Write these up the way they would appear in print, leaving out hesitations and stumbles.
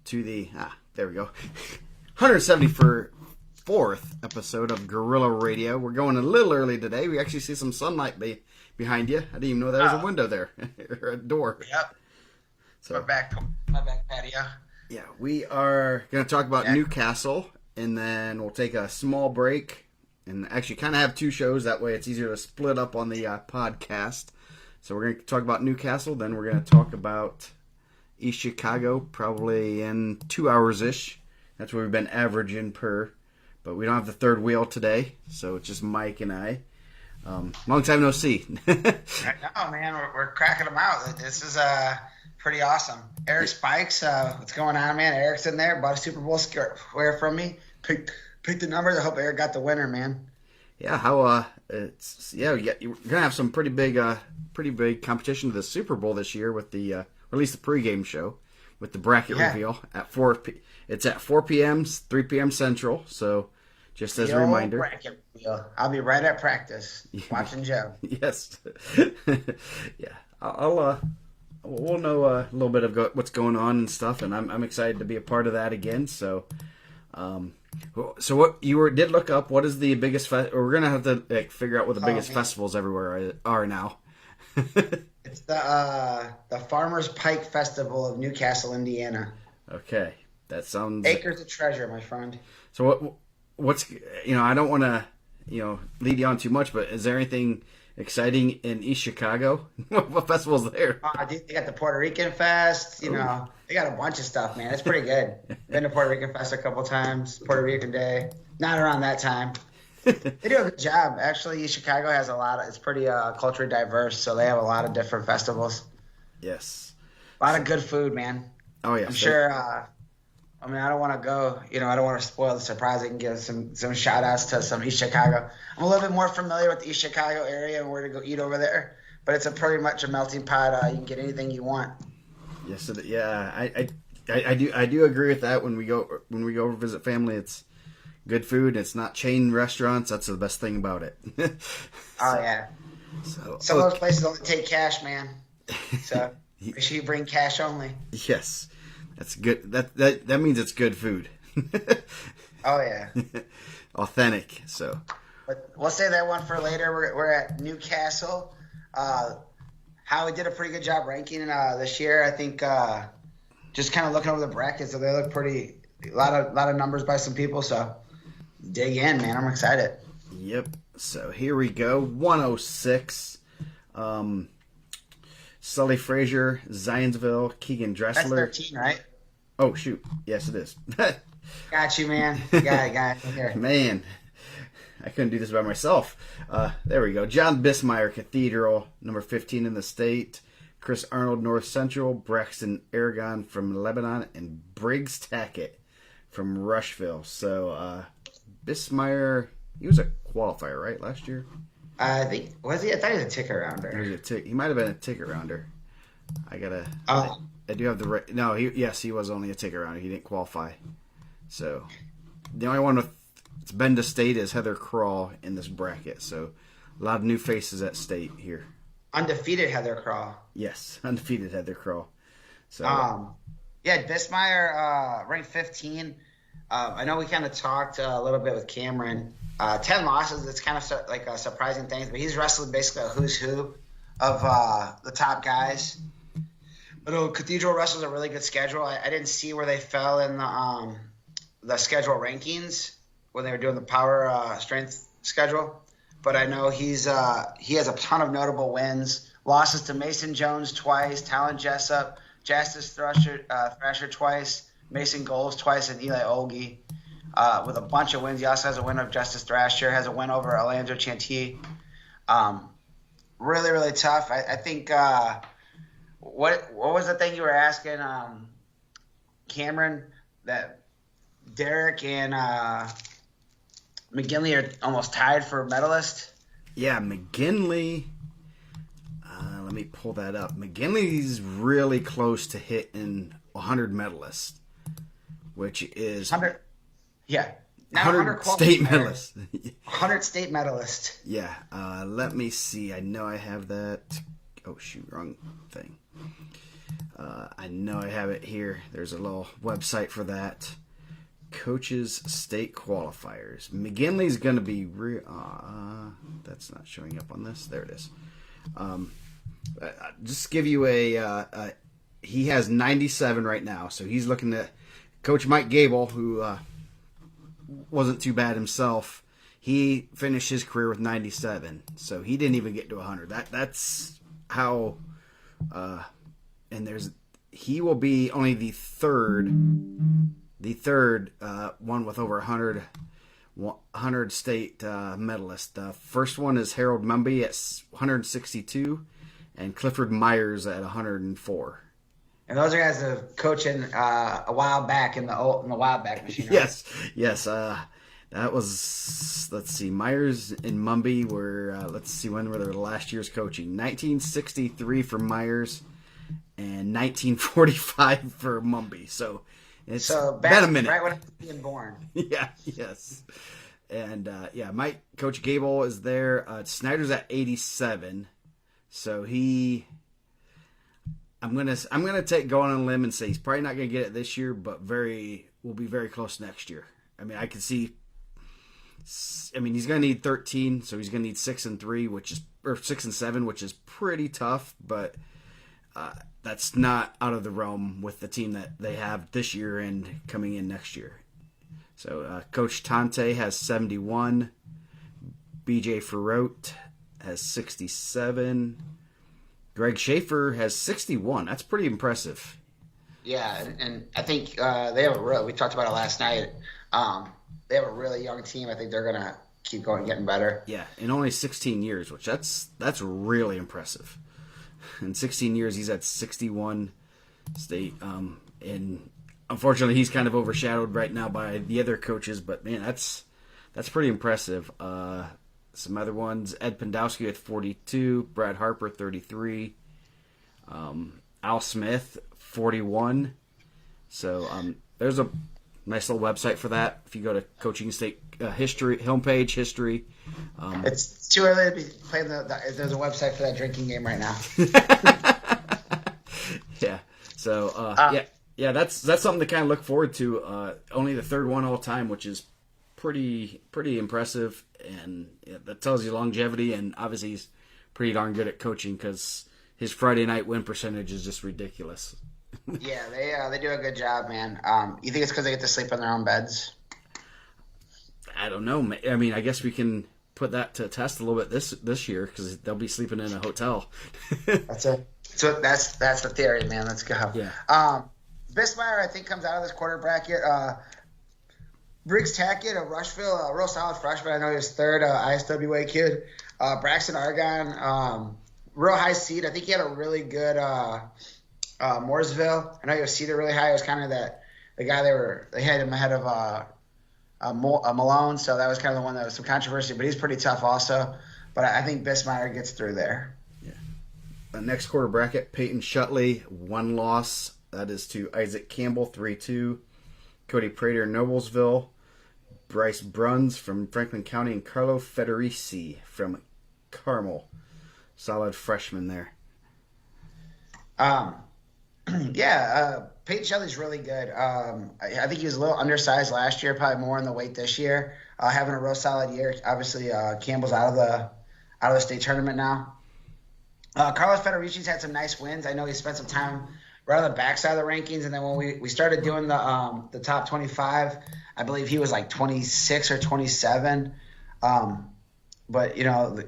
to the, there we go, 174th episode of Guerrilla Radio. We're going a little early today. We actually see some sunlight behind you. I didn't even know there was a window there, or a door. Yep. So, my back patio. Yeah, we are going to talk about Newcastle, and then we'll take a small break, and actually kind of have two shows. That way it's easier to split up on the podcast. So we're going to talk about Newcastle, then we're going to talk about East Chicago, probably in 2 hours-ish. That's what we've been averaging per. But we don't have the third wheel today, so it's just Mike and I. Long time no see. I know, man. We're cracking them out. This is pretty awesome. Eric Spikes, what's going on, man? Eric's in there. Bought a Super Bowl square from me. Picked the numbers. I hope Eric got the winner, man. Yeah, you're gonna have some pretty big competition to the Super Bowl this year with the, or at least the pregame show with the bracket reveal at 4. It's at 4 p.m., 3 p.m. Central. So, just as a reminder, bracket reveal. I'll be right at practice watching Joe. Yes, yeah. We'll know a little bit of what's going on and stuff, and I'm excited to be a part of that again. So, what you did look up? What is the biggest? Or we're gonna have to figure out what the biggest festivals everywhere are now. It's the Farmers Pike Festival of Newcastle, Indiana. Okay, that sounds acres of treasure, my friend. So what's I don't want to lead you on too much, but is there anything exciting in East Chicago? What festival's there? Dude, they got the Puerto Rican Fest. They got a bunch of stuff, man. It's pretty good. Been to Puerto Rican Fest a couple times. Puerto Rican Day, not around that time. They do a good job. Actually, East Chicago has a lot of. It's pretty culturally diverse, so they have a lot of different festivals. Yes. A lot of good food, man. Oh yeah. I'm sure. I don't want to go. I don't want to spoil the surprise. I can give some shout outs to some East Chicago. I'm a little bit more familiar with the East Chicago area and where to go eat over there. But it's pretty much a melting pot. You can get anything you want. Yes, yeah. I do agree with that. When we go visit family, it's good food. It's not chain restaurants. That's the best thing about it. Oh yeah. So some of those places only take cash, man. So make sure you bring cash only. Yes, that's good. That means it's good food. Oh yeah. Authentic. So. But we'll save that one for later. We're at Newcastle. Howie did a pretty good job ranking this year. I think just kind of looking over the brackets, so they look pretty. A lot of numbers by some people. So dig in, man. I'm excited. Yep. So here we go. 106. Sully Frazier, Zionsville, Keegan Dressler. That's 13, right? Oh shoot! Yes, it is. Got you, man. Got it here. Man. I couldn't do this by myself. There we go. John Bismeyer, Cathedral, number 15 in the state. Chris Arnold, North Central. Braxton Aragon from Lebanon. And Briggs Tackett from Rushville. So, Bismeyer, he was a qualifier, right, last year? I think, was he? I thought he was a ticket rounder. He might have been a ticket rounder. I do have the right. No, he was only a ticket rounder. He didn't qualify. So, the only one with it's been to state is Heather Crawl in this bracket, so a lot of new faces at state here. Undefeated Heather Crawl. Yes, undefeated Heather Crawl. So, Bismeyer ranked 15. I know we kind of talked a little bit with Cameron. 10 losses. It's kind of like a surprising thing, but he's wrestled basically a who's who of the top guys. But Cathedral wrestles a really good schedule. I didn't see where they fell in the schedule rankings when they were doing the power strength schedule. But I know he has a ton of notable wins. Losses to Mason Jones twice, Talon Jessup, Justice Thrasher twice, Mason Goals twice, and Eli Olgi with a bunch of wins. He also has a win over Justice Thrasher, has a win over Alonzo Chantilly. Really, really tough. I think what was the thing you were asking, Cameron, that Derek and McGinley are almost tied for medalist? Yeah, McGinley. Let me pull that up. McGinley's really close to hitting 100 medalists, which is 100. Yeah, 100 state medalists. 100 state medalists. Yeah. Let me see. I know I have that. Oh shoot, wrong thing. I know I have it here. There's a little website for that. Coaches State Qualifiers. McGinley's going to be that's not showing up on this. There it is. Just give you he has 97 right now, so he's looking at Coach Mike Gable, who wasn't too bad himself. He finished his career with 97, so he didn't even get to 100. That's how. And he will be only the third one with over 100 state medalists. The first one is Harold Mumby at 162, and Clifford Myers at 104. And those are guys that are coaching a while back in the Wild Back machine. Right? Yes. That was, let's see, Myers and Mumby were, when were their last year's coaching? 1963 for Myers and 1945 for Mumby. So it's been a minute. Right when I was being born. Yeah, yes. And, Coach Gable is there. Snyder's at 87. So I'm gonna go on a limb and say he's probably not gonna get it this year, but will be very close next year. I mean, I can see. I mean, he's gonna need 13, so he's gonna need 6 and 3, or 6 and 7, which is pretty tough. But that's not out of the realm with the team that they have this year and coming in next year. So Coach Tante has 71. BJ Ferrote has 67. Greg Schaefer has 61. That's pretty impressive. Yeah, and I think they have we talked about it last night. They have a really young team. I think they're going to keep going, getting better. Yeah, in only 16 years, which that's really impressive. In 16 years, he's at 61 state. And unfortunately, he's kind of overshadowed right now by the other coaches. But, man, that's pretty impressive. Some other ones, Ed Pendowski at 42, Brad Harper 33, Al Smith 41. So there's a nice little website for that. If you go to Coaching State history homepage, history. It's too early to be playing there's a website for that drinking game right now. Yeah. So that's something to kind of look forward to. Only the third one all time, which is pretty impressive, and that tells you longevity. And obviously, he's pretty darn good at coaching because his Friday night win percentage is just ridiculous. Yeah, they do a good job, man. You think it's because they get to sleep in their own beds? I don't know. I mean, I guess we can put that to test a little bit this year because they'll be sleeping in a hotel. That's it. So that's the theory, man. Let's go. Yeah. Bismeyer, I think, comes out of this quarter bracket. Briggs Tackett of Rushville, a real solid freshman. I know he was third ISWA kid. Braxton Argon, real high seed. I think he had a really good Mooresville. I know he was seeded really high. It was kind of the guy they had him ahead of Malone, so that was kind of the one that was some controversy. But he's pretty tough also. But I think Bismeyer gets through there. Yeah. The next quarter bracket, Peyton Shutley, 1 loss. That is to Isaac Campbell, 3-2. Cody Prater, Noblesville. Bryce Bruns from Franklin County, and Carlo Federici from Carmel. Solid freshman there. Peyton Shelley's really good. I think he was a little undersized last year, probably more in the weight this year. Having a real solid year. Obviously, Campbell's out of the state tournament now. Carlos Federici's had some nice wins. I know he spent some time right on the backside of the rankings, and then when we started doing the top 25, I believe he was like 26 or 27. But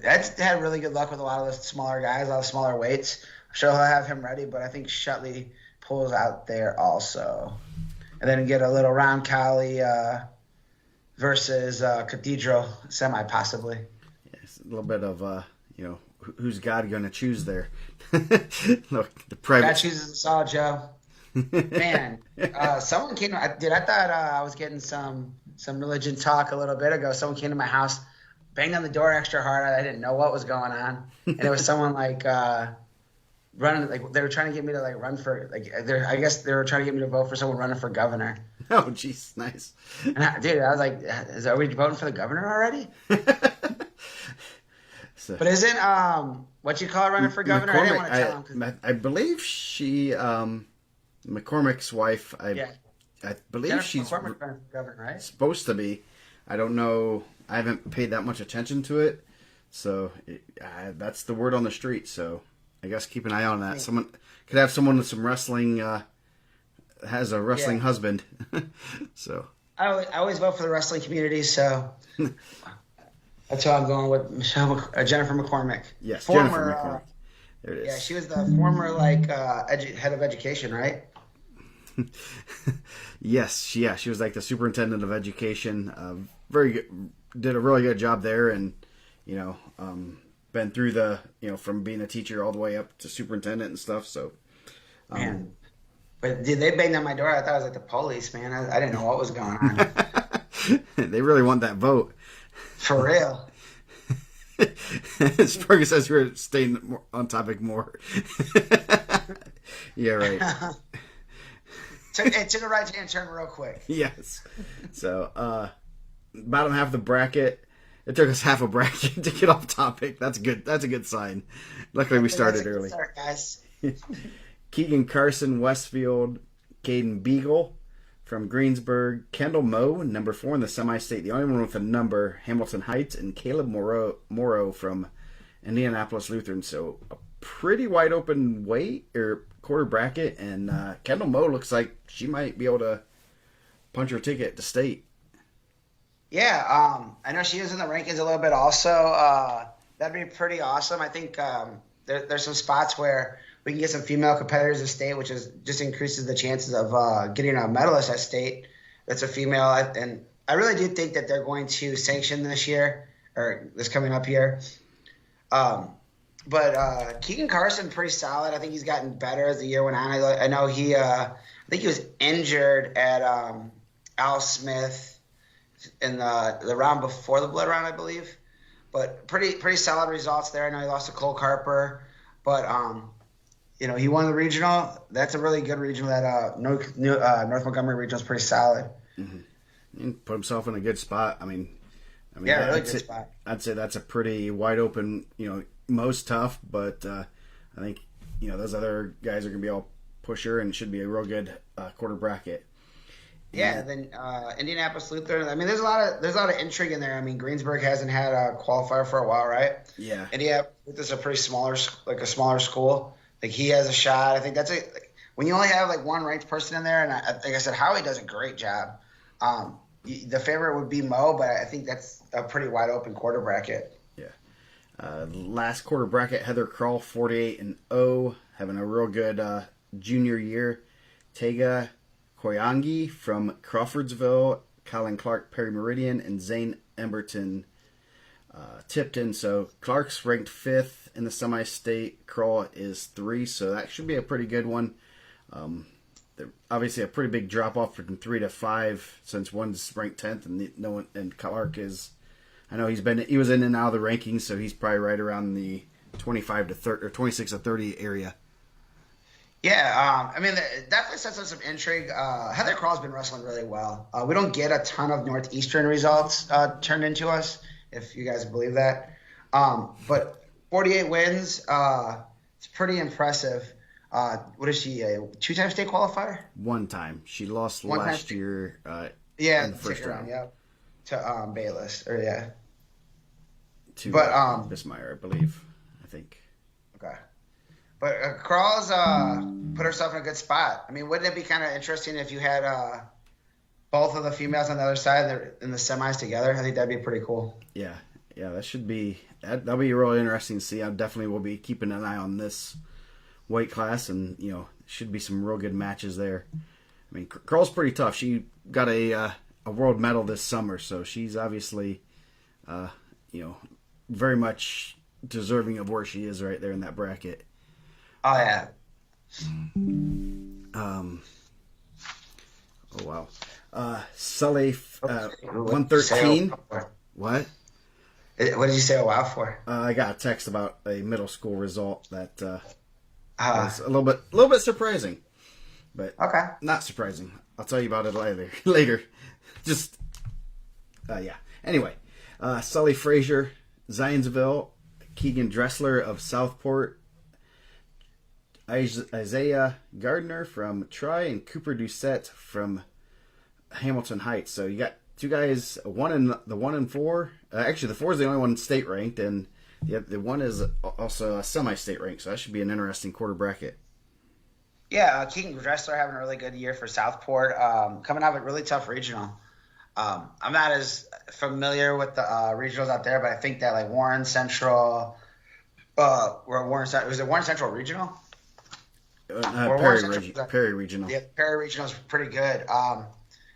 that's had really good luck with a lot of the smaller guys, a lot of smaller weights. I'm sure he'll have him ready, but I think Shutley pulls out there also. And then get a little Ron Colley versus Cathedral semi possibly. Yes, a little bit of who's God going to choose there? Look, the private. God chooses us all, Joe. Man, someone came. I thought I was getting some religion talk a little bit ago. Someone came to my house, banged on the door extra hard. I didn't know what was going on, and it was someone running. Like they were trying to get me to run for I guess they were trying to get me to vote for someone running for governor. Oh, jeez, nice. And I was like, are we voting for the governor already? So, But isn't what you call it running for governor? I didn't want to tell him. I believe she McCormick's wife. Yeah. I believe Jennifer she's McCormick running for governor, right? supposed to be. I don't know. I haven't paid that much attention to it, so that's the word on the street. So I guess keep an eye on that. Someone could have someone with some wrestling. Has a wrestling husband. So I always vote for the wrestling community, so that's why I'm going with Jennifer McCormick. Yes, former, Jennifer McCormick. There it is. Yeah, she was the former head of education, right? Yes, she was like the superintendent of education. Very good, did a really good job there, and been through the from being a teacher all the way up to superintendent and stuff. So, man, but did they banged on my door? I thought it was like the police, man. I didn't know what was going on. They really want that vote. For real. Sprague says we're staying on topic more. Yeah, right. It took a right-hand turn real quick. Yes. So, bottom half of the bracket. It took us half a bracket to get off topic. That's good. That's a good sign. Luckily, we started early. Start, guys. Keegan Carson, Westfield, Caden Beagle from Greensburg, Kendall Moe, number 4 in the semi-state, the only one with a number, Hamilton Heights, and Caleb Morrow from Indianapolis Lutheran. So a pretty wide open quarter bracket, and Kendall Moe looks like she might be able to punch her ticket to state. Yeah, I know she is in the rankings a little bit also. That'd be pretty awesome. I think there's some spots where we can get some female competitors at state, which just increases the chances of getting a medalist at state that's a female. And I really do think that they're going to sanction this year or this coming up year. But Keegan Carson, pretty solid. I think he's gotten better as the year went on. I know I think he was injured at Al Smith in the round before the blood round, I believe. But pretty solid results there. I know he lost to Cole Carper, but he won the regional. That's a really good regional. That North Montgomery regional is pretty solid. Mm-hmm. And put himself in a good spot. I mean, yeah, really good spot. I'd say that's a pretty wide open. Most tough, but I think those other guys are going to be all pusher and should be a real good quarter bracket. Yeah, then Indianapolis Lutheran. I mean, there's a lot of intrigue in there. I mean, Greensburg hasn't had a qualifier for a while, right? Yeah. Indianapolis is a pretty smaller school. Like he has a shot. I think that's when you only have like one ranked person in there, and like I said, Howie does a great job. The favorite would be Mo, but I think that's a pretty wide open quarter bracket. Yeah. Last quarter bracket, Heather Kroll, 48-0, having a real good junior year. Tega Koyangi from Crawfordsville, Colin Clark, Perry Meridian, and Zane Emberton, Tipton. So Clark's ranked 5th in the semi-state. Kroll is 3, so that should be a pretty good one. Obviously, a pretty big drop-off from 3 to 5 since one's ranked 10th, and Clark is. I know he was in and out of the rankings, so he's probably right around the 25 to 30 or 26 to 30 area. Yeah, I mean, it definitely sets up some intrigue. Heather Kroll's been wrestling really well. We don't get a ton of Northeastern results turned into us, if you guys believe that. But 48 wins, it's pretty impressive. What is she, a 2-time state qualifier? 1 time. She lost last year in the first round. Yeah, to Bayless. To Bismeyer, I believe. I think. Okay. But Kroll's put herself in a good spot. I mean, wouldn't it be kind of interesting if you had both of the females on the other side in the semis together? I think that'd be pretty cool. Yeah, that'll be really interesting to see. I definitely will be keeping an eye on this weight class, and should be some real good matches there. I mean, Kroll's pretty tough. She got a world medal this summer, so she's obviously, very much deserving of where she is right there in that bracket. Oh yeah. Oh wow. Sully, 113. What? What did you say a wow for? I got a text about a middle school result that was a little bit surprising, but okay, not surprising. I'll tell you about it later. Just yeah. Anyway, Sully Frazier, Zionsville, Keegan Dressler of Southport, Isaiah Gardner from Troy, and Cooper Doucette from Hamilton Heights. So you got two guys, the 1 and 4. Actually, the 4 is the only one state ranked, and the 1 is also a semi-state ranked. So that should be an interesting quarter bracket. Yeah, Keegan Dressler having a really good year for Southport, coming out of a really tough regional. I'm not as familiar with the regionals out there, but I think that like Warren Central, was it Warren Central Regional? Perry Regional. Yeah, Perry Regional is pretty good.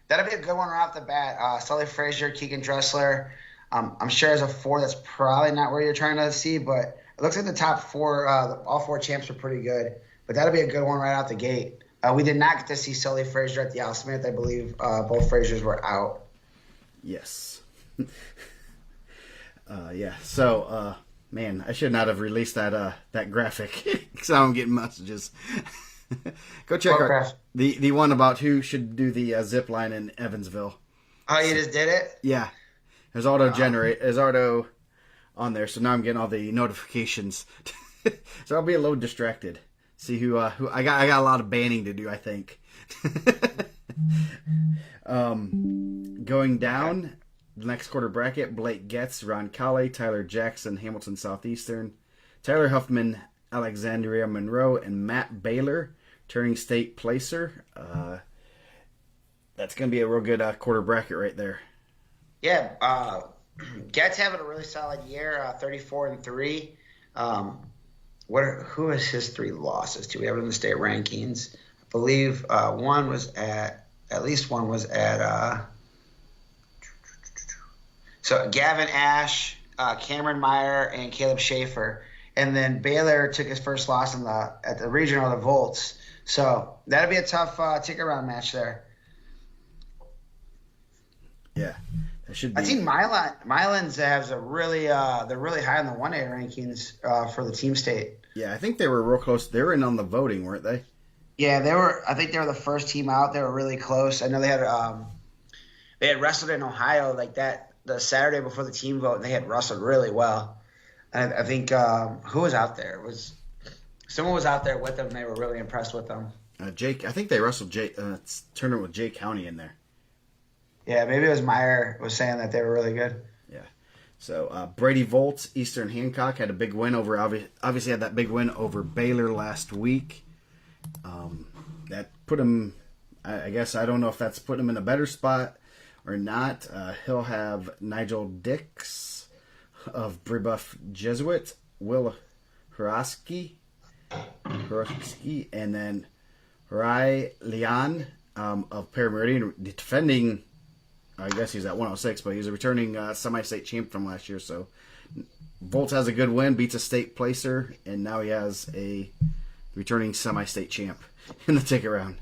That'll be a good one right off the bat. Sully Frazier, Keegan Dressler. I'm sure as a 4, that's probably not where you're trying to see, but it looks like the top 4, all 4 champs are pretty good. But that'll be a good one right out the gate. We did not get to see Sully Frazier at the Al Smith. I believe both Fraziers were out. Yes. Yeah. So, man, I should not have released that graphic because I'm getting messages. Go check out the one about who should do the zip line in Evansville. Oh, you just did it? Yeah. There's auto on there, so now I'm getting all the notifications. So I'll be a little distracted. See who I got a lot of banning to do, I think. Going down the next quarter bracket, Blake Getz, Ron Colley, Tyler Jackson, Hamilton Southeastern, Tyler Huffman, Alexandria Monroe, and Matt Baylor, turning state placer. That's going to be a real good quarter bracket right there. Yeah, Getz having a really solid year, 34-3. Who is his 3 losses to? We have it in the state rankings. I believe one was at so Gavin Ash, Cameron Meyer, and Caleb Schaefer. And then Baylor took his first loss at the regional, the Volts. So that'll be a tough ticket round match there. Yeah, that should be. I think Milan's has a really they're really high in the 1A rankings for the team state. Yeah, I think they were real close. They were in on the voting, weren't they? Yeah, they were. I think they were the first team out. They were really close. I know they had wrestled in Ohio like that the Saturday before the team vote, and they had wrestled really well. And I think who was out there someone was out there with them. And they were really impressed with them. Jake, I think they wrestled tournament with Jay County in there. Yeah, maybe it was Meyer was saying that they were really good. Yeah. So Brady Volts, Eastern Hancock had a big win over. Obviously had that big win over Baylor last week. That put him. I guess I don't know if that's put him in a better spot or not. He'll have Nigel Dix of Brebeuf Jesuit, Will Huraski, and then Rai Lian of Parameridian, defending. I guess he's at 106, but he's a returning semi-state champ from last year. So Volts has a good win, beats a state placer, and now he has a returning semi-state champ in the ticket round.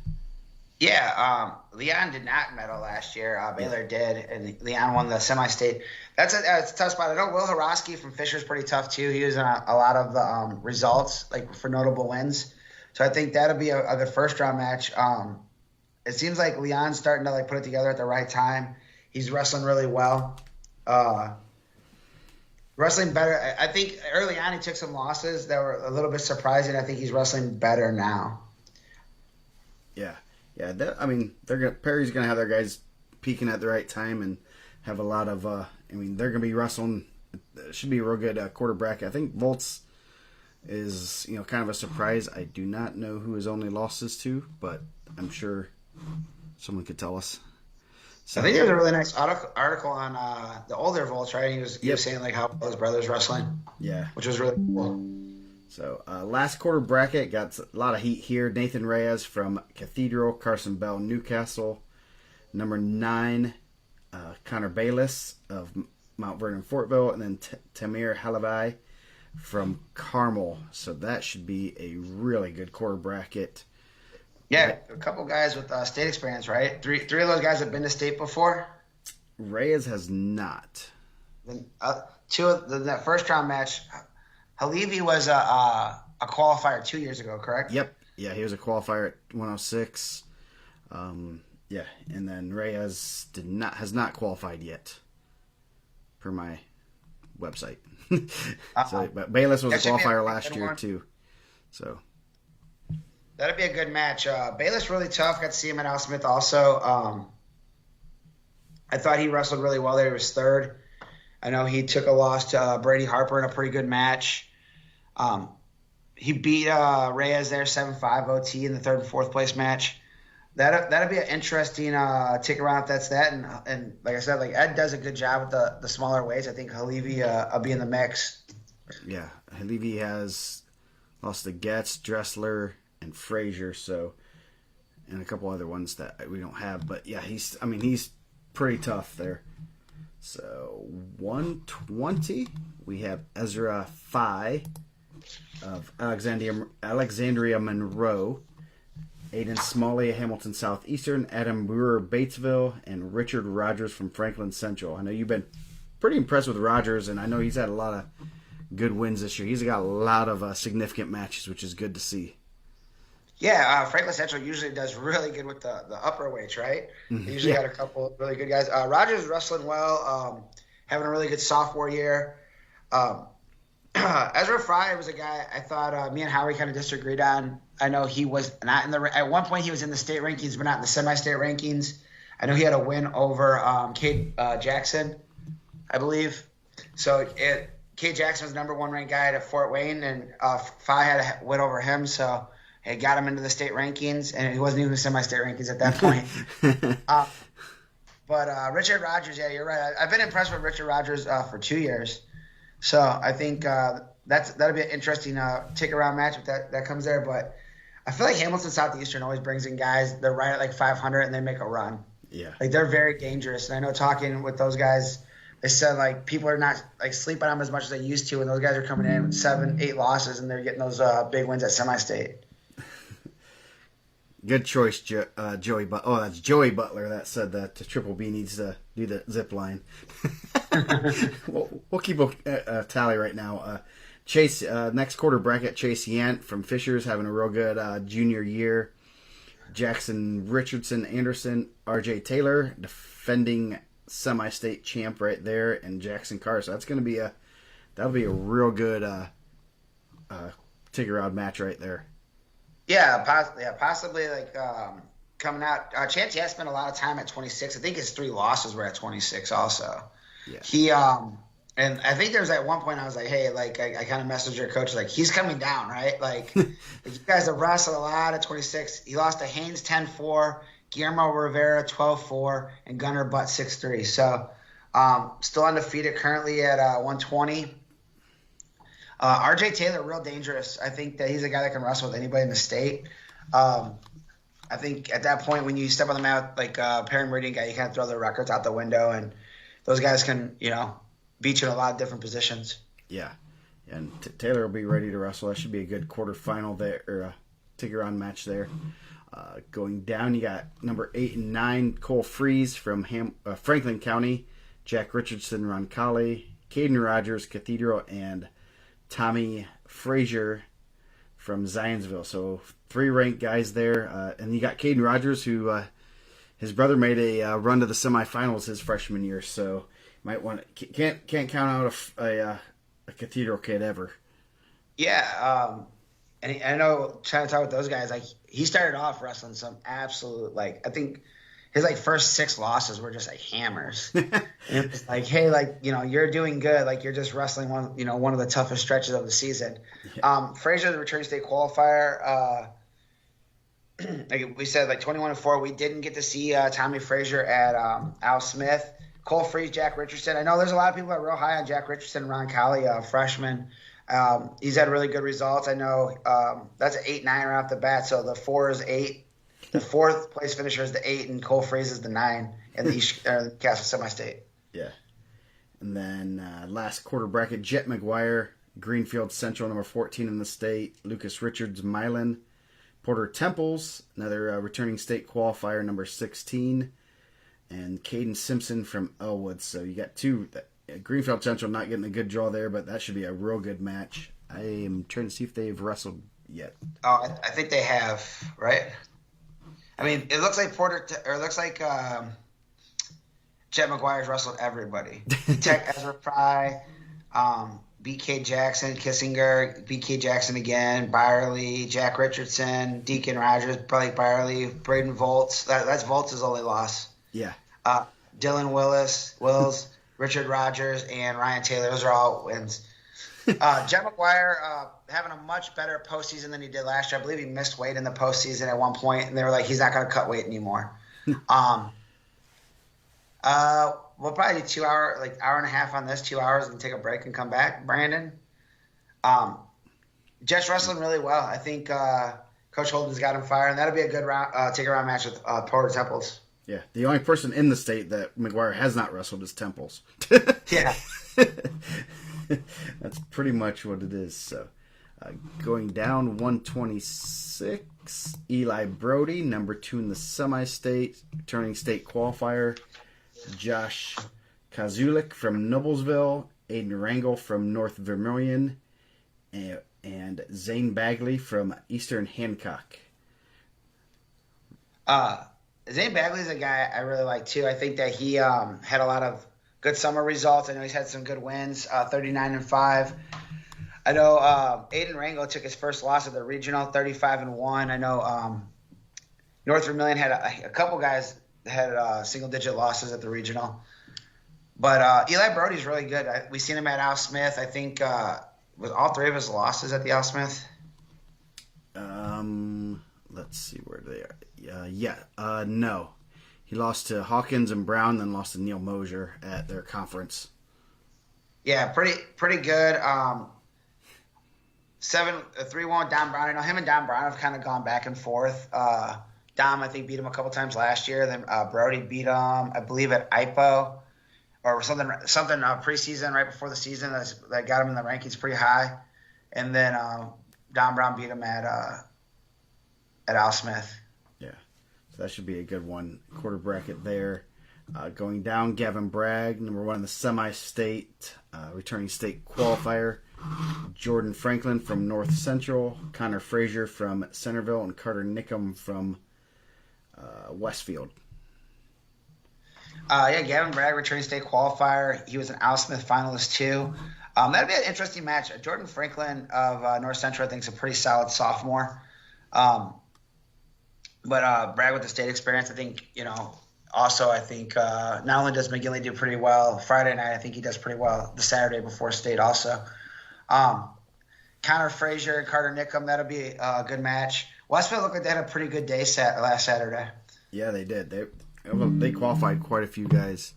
Yeah, Leon did not medal last year. Baylor did, and Leon won the semi-state. That's a tough spot. I know Will Horoski from Fisher's pretty tough too. He was in a lot of the results, like for notable wins. So I think that'll be a good first-round match. It seems like Leon's starting to put it together at the right time. He's wrestling really well. Wrestling better. I think early on he took some losses that were a little bit surprising. I think he's wrestling better now. Yeah. Perry's gonna have their guys peaking at the right time and have a lot of. They're gonna be wrestling. It should be a real good quarter bracket. I think Volts is kind of a surprise. I do not know who his only loss is to, but I'm sure someone could tell us. So, I think there was a really nice article on the older Volts, right? He was saying how his brother's wrestling. Yeah, which was really cool. So last quarter bracket got a lot of heat here. Nathan Reyes from Cathedral, Carson Bell, Newcastle. Number 9, Connor Bayless of Mount Vernon, Fortville, and then Tamir Halavai from Carmel. So that should be a really good quarter bracket. Yeah, a couple guys with state experience, right? Three of those guys have been to state before. Reyes has not. Then that first round match, Halevi was a qualifier 2 years ago, correct? Yep. Yeah, he was a qualifier at 106. Yeah, and then Reyes has not qualified yet, per my website. But Bayless was a qualifier last year too. So that'd be a good match. Bayless really tough. Got to see him at Al Smith also. I thought he wrestled really well there. He was third. I know he took a loss to Brady Harper in a pretty good match. He beat Reyes there 7-5 OT in the third and fourth place match. That'd be an interesting tick around if that's that. And like I said, like Ed does a good job with the smaller weights. I think Halevi will be in the mix. Yeah, Halevi has lost to Getz, Dressler, and Frazier. So, and a couple other ones that we don't have. But yeah, he's pretty tough there. So 120, we have Ezra Fye of Alexandria Monroe, Aiden Smalley of Hamilton Southeastern, Adam Brewer Batesville, and Richard Rogers from Franklin Central. I know you've been pretty impressed with Rogers, and I know he's had a lot of good wins this year. He's got a lot of significant matches, which is good to see. Yeah, Franklin Central usually does really good with the upper weights, right? They usually got a couple of really good guys. Rogers wrestling well, having a really good sophomore year. Ezra Fry was a guy I thought me and Howie kind of disagreed on. I know he was not in the – at one point he was in the state rankings but not in the semi-state rankings. I know he had a win over Cade Jackson, I believe. So Cade Jackson was the number one ranked guy at Fort Wayne, and Fry had a win over him. So it got him into the state rankings, and he wasn't even in the semi-state rankings at that point. But Richard Rogers, yeah, you're right. I've been impressed with Richard Rogers for 2 years. So I think that'll be an interesting tick-around match if that comes there. But I feel like Hamilton Southeastern always brings in guys. They're right at like 500, and they make a run. Yeah. Like, they're very dangerous. And I know talking with those guys, they said, like, people are not, like, sleeping on them as much as they used to, and those guys are coming in with 7-8 losses, and they're getting those big wins at semi-state. Good choice, Joey. That's Joey Butler that said that Triple B needs to do the zip line. we'll keep a tally right now. Chase, next quarter bracket, Chase Yant from Fishers having a real good junior year. Jackson Richardson Anderson, RJ Taylor, defending semi-state champ right there, and Jackson Carr. So that's going to be that'll be a real good tick-around match right there. Yeah, possibly like coming out. Chance Yant spent a lot of time at 26. I think his 3 losses were at 26 also. Yeah. He and I think there was at one point I was like, hey, like I kind of messaged your coach like he's coming down, right? Like you guys have wrestled a lot at 26. He lost to Haynes 10-4, Guillermo Rivera 12-4, and Gunnar Butt 6-3. So still undefeated currently at 120. RJ Taylor, real dangerous. I think that he's a guy that can wrestle with anybody in the state. I think at that point when you step on the mat like Perry Meridian guy, you kind of throw their records out the window, and those guys can, beat you in a lot of different positions. Yeah, and Taylor will be ready to wrestle. That should be a good quarterfinal there, or a tick-around match there. Going down, you got number 8 and 9, Cole Freeze from Franklin County, Jack Richardson, Roncalli, Caden Rogers, Cathedral, and Tommy Frazier from Zionsville. So 3 ranked guys there. And you got Caden Rogers, who his brother made a run to the semifinals his freshman year. So might want to, can't count out a Cathedral kid ever. Yeah, and I know trying to talk with those guys, like he started off wrestling some absolute, like I think his like first 6 losses were just like hammers. And it was like, hey, like, you're doing good. Like you're just wrestling one of the toughest stretches of the season. Yeah. Frazier, the return state qualifier, like we said, like 21-4. We didn't get to see Tommy Frazier at Al Smith. Cole Freeze, Jack Richardson. I know there's a lot of people that are real high on Jack Richardson, Ron Colley, freshman. He's had really good results. I know that's an 8-9 right off the bat. So the 4 is 8. The 4th place finisher is the 8, and Cole Freeze is the 9 in the East Castle Semi-State. Yeah. And then last quarter bracket, Jet McGuire, Greenfield Central, number 14 in the state. Lucas Richards, Milan. Porter Temples, another returning state qualifier, number 16. And Caden Simpson from Elwood. So you got 2. Greenfield Central not getting a good draw there, but that should be a real good match. I am trying to see if they've wrestled yet. Oh, I think they have, right? I mean, it looks like Jet McGuire's wrestled everybody. Tech Ezra Fry, BK Jackson, Kissinger, BK Jackson again, Byerly, Jack Richardson, Deacon Rogers, Blake Byerly, Braden Volts. That's Volts' only loss. Yeah. Dylan Wills, Richard Rogers, and Ryan Taylor. Those are all wins. Jet McGuire having a much better postseason than he did last year. I believe he missed weight in the postseason at one point, and they were like, he's not going to cut weight anymore. We'll probably do 2 hour, like hour and a half on this, 2 hours, and take a break and come back. Brandon, Jets wrestling really well. I think Coach Holden's got him fired, and that'll be a good round, take a round match with Porter Temples. Yeah, the only person in the state that McGuire has not wrestled is Temples. Yeah. That's pretty much what it is. So, going down 126, Eli Brody, number 2 in the semi-state, returning state qualifier. Josh Kazulik from Noblesville, Aiden Rangel from North Vermilion, and Zane Bagley from Eastern Hancock. Zane Bagley's a guy I really like too. I think that he had a lot of good summer results. I know he's had some good wins, 39-5. I know Aiden Rangel took his first loss at the regional, 35-1. I know North Vermilion had a couple guys that had single-digit losses at the regional. But Eli Brody's really good. We've seen him at Al Smith. I think with all 3 of his losses at the Al Smith. Let's see where they are. No. He lost to Hawkins and Brown, then lost to Neil Mosier at their conference. Yeah, pretty good. 3-1 with Don Brown. I know him and Don Brown have kind of gone back and forth. Dom, I think, beat him a couple times last year. Then Brody beat him, I believe, at IPO or something preseason right before the season that got him in the rankings pretty high. And then Don Brown beat him at Al Smith. Yeah, so that should be a good one. Quarter bracket there. Going down, Gavin Bragg, number 1 in the semi-state, returning state qualifier. Jordan Franklin from North Central, Connor Frazier from Centerville, and Carter Nickham from Westfield. Gavin Bragg, returning state qualifier. He was an Al Smith finalist too. That'd be an interesting match. Jordan Franklin of North Central, I think, is a pretty solid sophomore. But Bragg with the state experience, I think, also, I think not only does McGinley do pretty well Friday night, I think he does pretty well the Saturday before state also. Connor Frazier and Carter Nickham, that'll be a good match. Westfield looked like they had a pretty good day last Saturday. Yeah, they did. They qualified quite a few guys.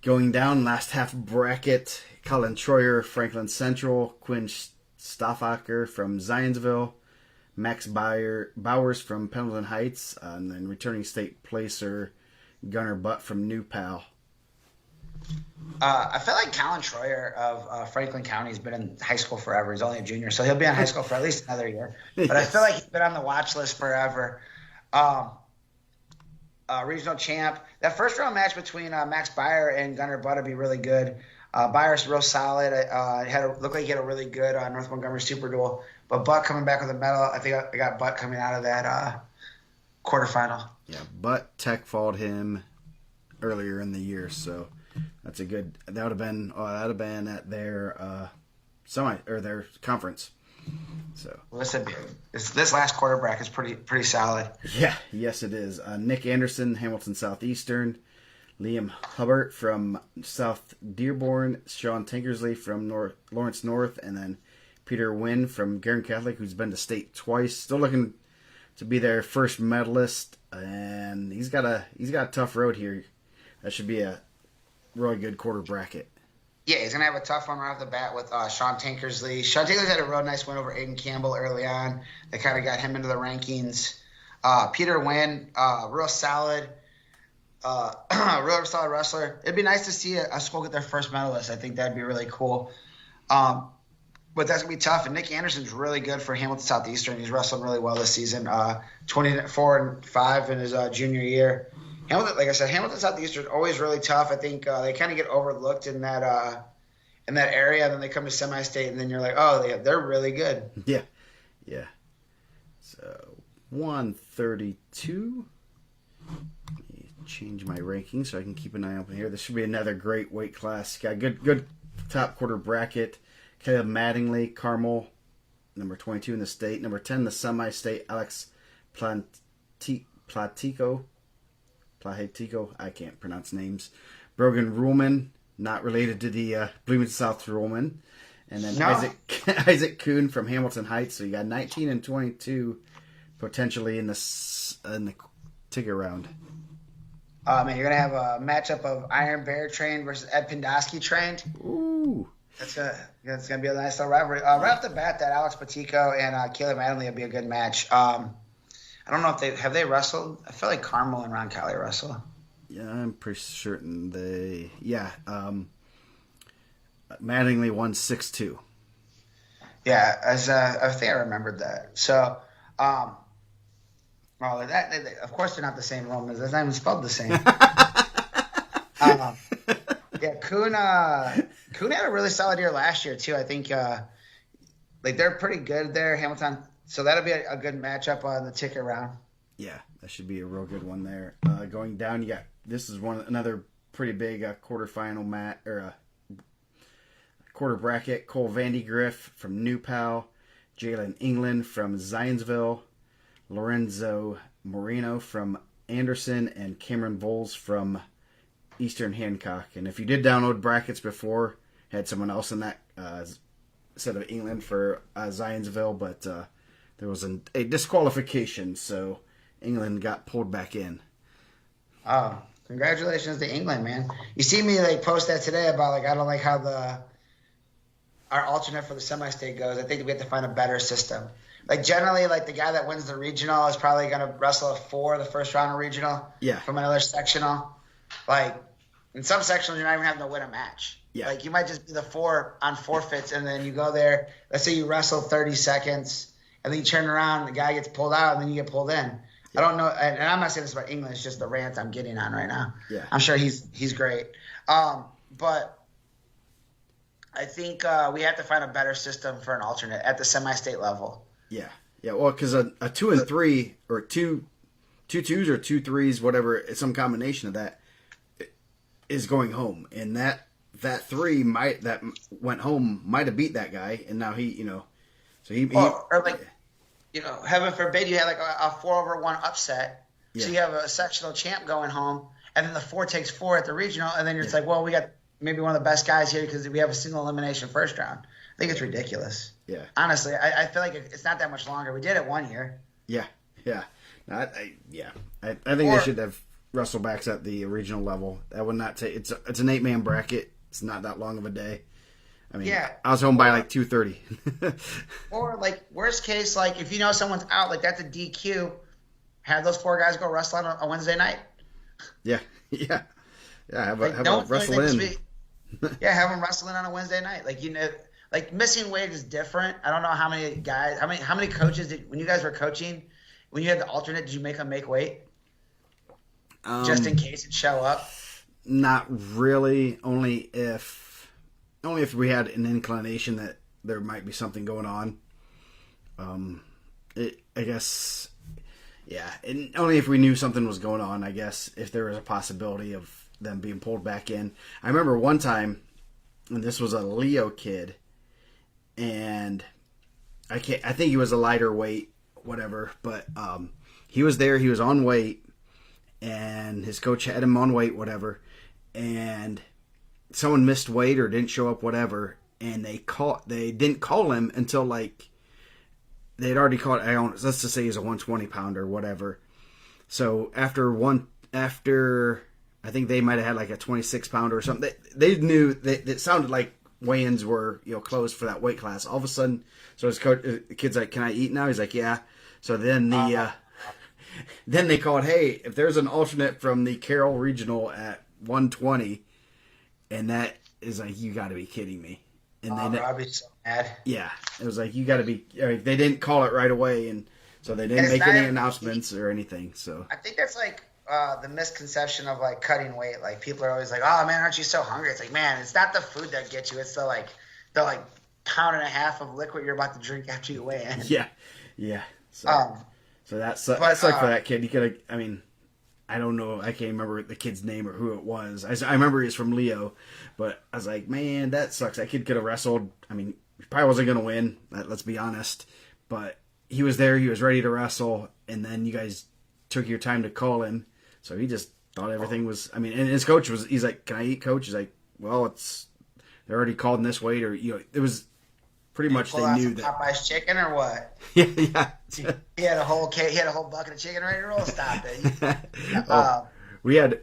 Going down, last half bracket, Colin Troyer, Franklin Central, Quinn Stoffacher from Zionsville, Max Bowers from Pendleton Heights, and then returning state placer Gunnar Butt from New Pal. I feel like Colin Troyer of Franklin County has been in high school forever. He's only a junior, so he'll be in high school for at least another year. But yes. I feel like he's been on the watch list forever. Regional champ. That first round match between Max Beyer and Gunnar Butt would be really good. Beyer's real solid. Looked like he had a really good North Montgomery Super Duel. But Butt coming back with a medal. I think I got Butt coming out of that quarterfinal. Yeah, Butt tech falled him earlier in the year, so that's a good. That would have been at their their conference. So listen, this last quarter bracket is pretty solid. Yeah, yes it is. Nick Anderson, Hamilton Southeastern, Liam Hubbard from South Dearborn, Sean Tankersley from Lawrence North, and then Peter Wynn from Guerin Catholic, who's been to state twice, still looking to be their first medalist, and he's got a tough road here. That should be a really good quarter bracket. Yeah, he's going to have a tough one right off the bat with Sean Tankersley. Sean Tankersley had a real nice win over Aiden Campbell early on. That kind of got him into the rankings. Peter Wynn, real solid wrestler. It'd be nice to see a school get their first medalist. I think that'd be really cool. But that's going to be tough. And Nick Anderson's really good for Hamilton Southeastern. He's wrestling really well this season, 24-5 in his junior year. Hamilton, like I said, Hamilton Southeastern is always really tough. I think they kind of get overlooked in that area. And then they come to semi-state, and then you're like, oh, they're really good. Yeah. So 132. change my ranking so I can keep an eye open here. This should be another great weight class. Got good top quarter bracket. Caleb Mattingly, Carmel, number 22 in the state. Number 10, the semi-state, Alex Platico. I can't pronounce names. Brogan Ruhlman, not related to the Bloomington South Ruhlman. And then Isaac Kuhn from Hamilton Heights. So you got 19 and 22 potentially in the ticket round. Man, you're gonna have a matchup of Iron Bear trained versus Ed Pendosky trained. Ooh, that's gonna be a nice little rivalry. Right off the bat, that Alex Patico and Caleb Mattingly will be a good match. I don't know if they wrestled. I feel like Carmel and Ron Kelly wrestle. Yeah, I'm pretty certain Mattingly won 6-2. Yeah, I think I remembered that. So, of course they're not the same Romans. That's not even spelled the same. Kuhn had a really solid year last year too. I think they're pretty good there, Hamilton. So that'll be a good matchup on the ticket round. Yeah, that should be a real good one there. Going down, this is another pretty big quarterfinal quarter bracket. Cole Vandegrift from New Pal, Jalen England from Zionsville, Lorenzo Moreno from Anderson, and Cameron Bowles from Eastern Hancock. And if you did download brackets before, had someone else in that instead of England for Zionsville, but there was a disqualification, so England got pulled back in. Oh, congratulations to England, man. You see me post that today about I don't like how our alternate for the semi-state goes. I think we have to find a better system. Generally, the guy that wins the regional is probably going to wrestle a 4 the first round of regional from another sectional. In some sectionals, you're not even having to win a match. Yeah. You might just be the 4 on forfeits, and then you go there. Let's say you wrestle 30 seconds, and then you turn around, and the guy gets pulled out, and then you get pulled in. Yeah. I don't know, and I'm not saying this about England. It's just the rant I'm getting on right now. Yeah. I'm sure he's great. But I think we have to find a better system for an alternate at the semi-state level. Yeah. Well, because a 2 and 3 or two 2s or 2 3s, whatever, some combination of that is going home, and that 3 that went home might have beat that guy, and now heaven forbid you had a 4-over-1 upset, so you have a sectional champ going home, and then the 4 takes 4 at the regional, and then you're just well, we got maybe one of the best guys here because we have a single elimination first round. I think it's ridiculous. Yeah. Honestly, I feel like it's not that much longer. We did it 1 year. Yeah. I think they should have wrestlebacks at the regional level. That would not take. It's an 8-man bracket. It's not that long of a day. I mean, I was home by 2:30. Or worst case, if you know someone's out, that's a DQ. Have those 4 guys go wrestle on a Wednesday night. Yeah. Have a wrestle in. Have them wrestling on a Wednesday night. Missing weight is different. I don't know how many guys, how many coaches when you guys were coaching, when you had the alternate, did you make them make weight? Just in case it show up? Not really. Only if we had an inclination that there might be something going on. I guess, and only if we knew something was going on, I guess, if there was a possibility of them being pulled back in. I remember one time, and this was a Leo kid, and I think he was a lighter weight, whatever, but he was there, he was on weight, and his coach had him on weight, whatever, and someone missed weight or didn't show up, whatever, and they didn't call him until they'd already called, let's just say he's a 120 pounder or whatever. So after I think they might have had a 26 pounder or something. They knew it sounded like weigh-ins were closed for that weight class. All of a sudden, so his coach, the kid's like, "Can I eat now?" He's like, "Yeah." So then then they called, "Hey, if there's an alternate from the Carroll Regional at 120," and that is you got to be kidding me. And then I'd be so mad. Yeah, it was you got to be. They didn't call it right away, and so they didn't make any announcements or anything. So I think that's the misconception of cutting weight. People are always "Oh man, aren't you so hungry?" It's man, it's not the food that gets you. It's the pound and a half of liquid you're about to drink after you weigh in. Yeah. So that sucked for that kid. He could have. I mean, I don't know. I can't remember the kid's name or who it was. I remember he's from Leo, but I was like, man, that sucks. That kid could have wrestled. I mean, he probably wasn't going to win. Let's be honest. But he was there. He was ready to wrestle. And then you guys took your time to call him. So he just thought everything was, I mean, and his coach he's like, can I eat, coach? He's like, well, they're already called in this weight, or, it was pretty much they knew that. Popeyes chicken or what? Yeah. He had a whole bucket of chicken ready to roll. Stop it.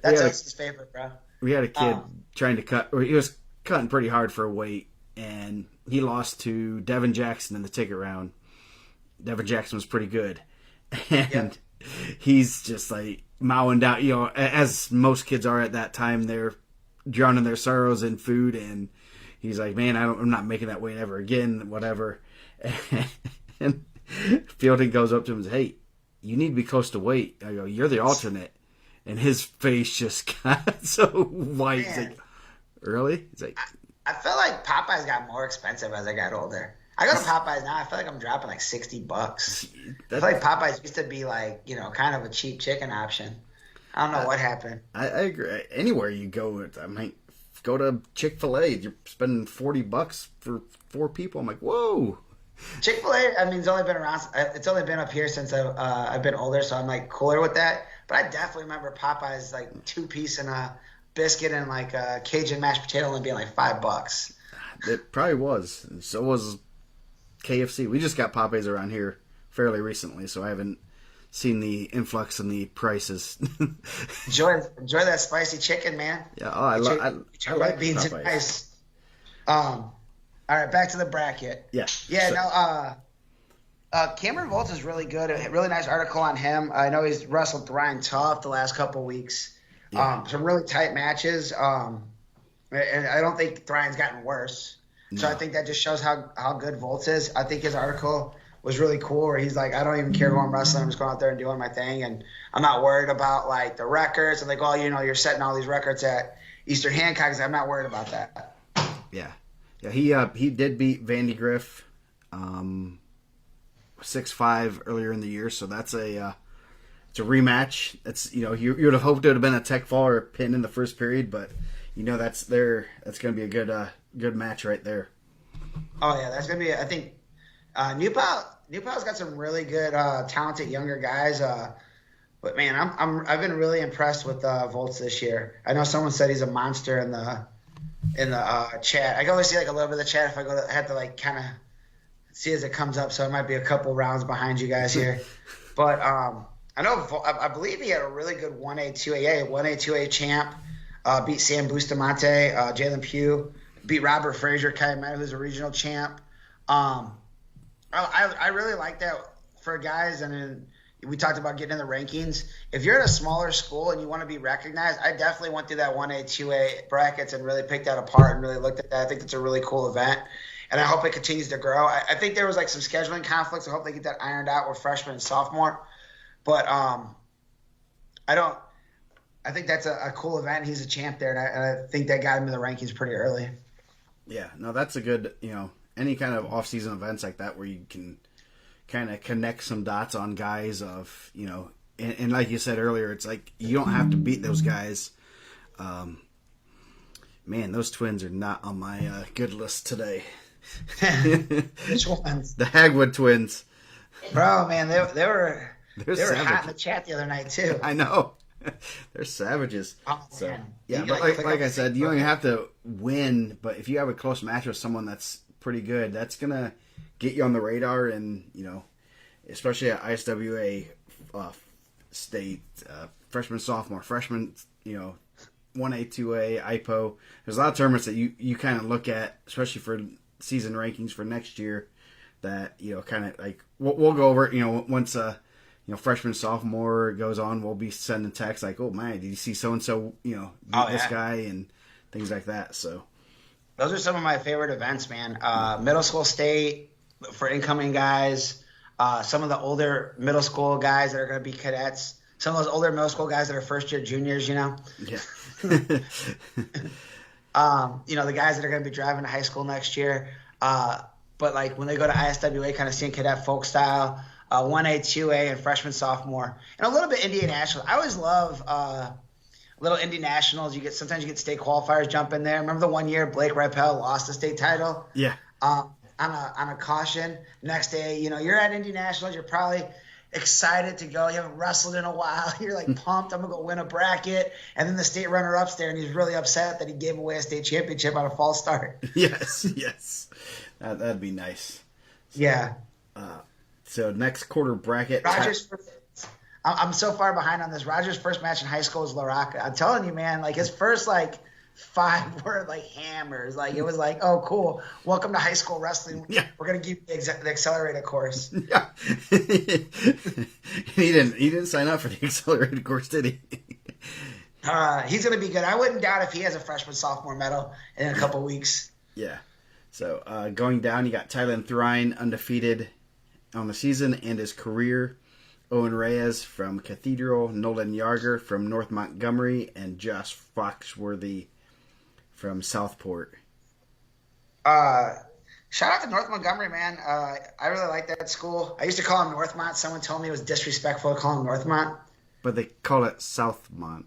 That's his favorite, bro. We had a kid trying to cut, or he was cutting pretty hard for a weight, and he lost to Devin Jackson in the ticket round. Devin Jackson was pretty good, and he's just like mowing down. As most kids are at that time, they're drowning their sorrows in food, and he's like, "Man, I'm not making that weight ever again." Whatever. And Fielding goes up to him and says, "Hey, you need to be close to weight." I go, "You're the alternate," and his face just got so white. He's like, "Really?" He's like, I feel like Popeyes got more expensive as I got older. I go to Popeyes now. I feel like I'm dropping like $60. I feel like Popeyes used to be like, kind of a cheap chicken option. I don't know what happened. I agree. Anywhere you go, I might go to Chick-fil-A. You're spending $40 for 4 people. I'm like, whoa. Chick-fil-A, I mean, it's only been around. It's only been up here since I've been older, so I'm like cooler with that. But I definitely remember Popeyes like 2-piece and a biscuit and like a Cajun mashed potato only being like $5. It probably was. So was KFC. We just got Popeyes around here fairly recently, so I haven't seen the influx in the prices. enjoy that spicy chicken, man. Yeah, I like beans Popeyes. And rice. All right, back to the bracket. Yeah. Cameron Volta is really good. A really nice article on him. I know he's wrestled Ryan Tough the last couple weeks. Yeah. Some really tight matches. And I don't think Ryan's gotten worse. No. So I think that just shows how good Volta is. I think his article was really cool where he's like, I don't even care who I'm wrestling. I'm just going out there and doing my thing. And I'm not worried about like the records. And like, oh, you're setting all these records at Eastern Hancock. I'm not worried about that. Yeah. Yeah, he did beat Vandy Griff 6-5 earlier in the year, so that's it's a rematch. It's you would have hoped it would have been a tech fall or a pin in the first period, but that's going to be a good match right there. Oh yeah, that's going to be. I think New Pal's got some really good talented younger guys. But man, I've been really impressed with Volts this year. I know someone said he's a monster in the chat. I can only see like a little bit of the chat if I have to like kind of see as it comes up. So it might be a couple rounds behind you guys here. But I believe he had a really good 1A, 2A, 1A, 2A champ. Beat Sam Bustamante, Jalen Pugh, beat Robert Frazier, Kayameta, who's a regional champ. I really like that for guys. And then we talked about getting in the rankings. If you're at a smaller school and you want to be recognized, I definitely went through that 1A, 2A brackets and really picked that apart and really looked at that. I think it's a really cool event, and I hope it continues to grow. I think there was like some scheduling conflicts. I hope they get that ironed out with freshman and sophomore. But I think that's a cool event. He's a champ there, and I think that got him in the rankings pretty early. Yeah, no, that's a good, any kind of off-season events like that where you can kind of connect some dots on guys of, and like you said earlier, it's like you don't have to beat those guys. Man, those twins are not on my good list today. Which ones? The Hagwood twins. Bro, man, they were hot in the chat the other night too. I know. They're savages. Oh, so, man. yeah, but like I said, you don't even have to win, but if you have a close match with someone that's pretty good, that's going to get you on the radar, and, especially at ISWA state, freshman, sophomore, 1A, 2A, IPO. There's a lot of tournaments that you kind of look at, especially for season rankings for next year, that, kind of like, we'll go over it, once, freshman, sophomore goes on, we'll be sending texts like, oh, man, did you see so-and-so, this guy, and things like that, so. Those are some of my favorite events, man. Middle school state for incoming guys, some of the older middle school guys that are going to be cadets, some of those older middle school guys that are first-year juniors, Yeah. the guys that are going to be driving to high school next year. But, like, when they go to ISWA, kind of seeing cadet folk style, 1A, 2A, and freshman, sophomore, and a little bit Indiana Nationals. I always love little Indy Nationals. Sometimes you get state qualifiers jump in there. Remember the one year Blake Rappel lost the state title? Yeah. On a caution. Next day, you're at Indy Nationals. You're probably excited to go. You haven't wrestled in a while. You're like pumped. I'm gonna go win a bracket. And then the state runner-up's there, and he's really upset that he gave away a state championship on a false start. Yes. That'd be nice. Yeah. So next quarter bracket. I'm so far behind on this. Roger's first match in high school was La Rocca. I'm telling you, man, like his first 5 were like hammers. Like it was like, oh, cool. Welcome to high school wrestling. Yeah. We're gonna give you the accelerated course. Yeah. He didn't sign up for the accelerated course, did he? He's gonna be good. I wouldn't doubt if he has a freshman sophomore medal in a couple weeks. Yeah. So going down, you got Tylen Thrine undefeated on the season and his career. Owen Reyes from Cathedral, Nolan Yarger from North Montgomery, and Josh Foxworthy from Southport. Shout out to North Montgomery, man. I really like that school. I used to call him Northmont. Someone told me it was disrespectful to call him Northmont. But they call it Southmont.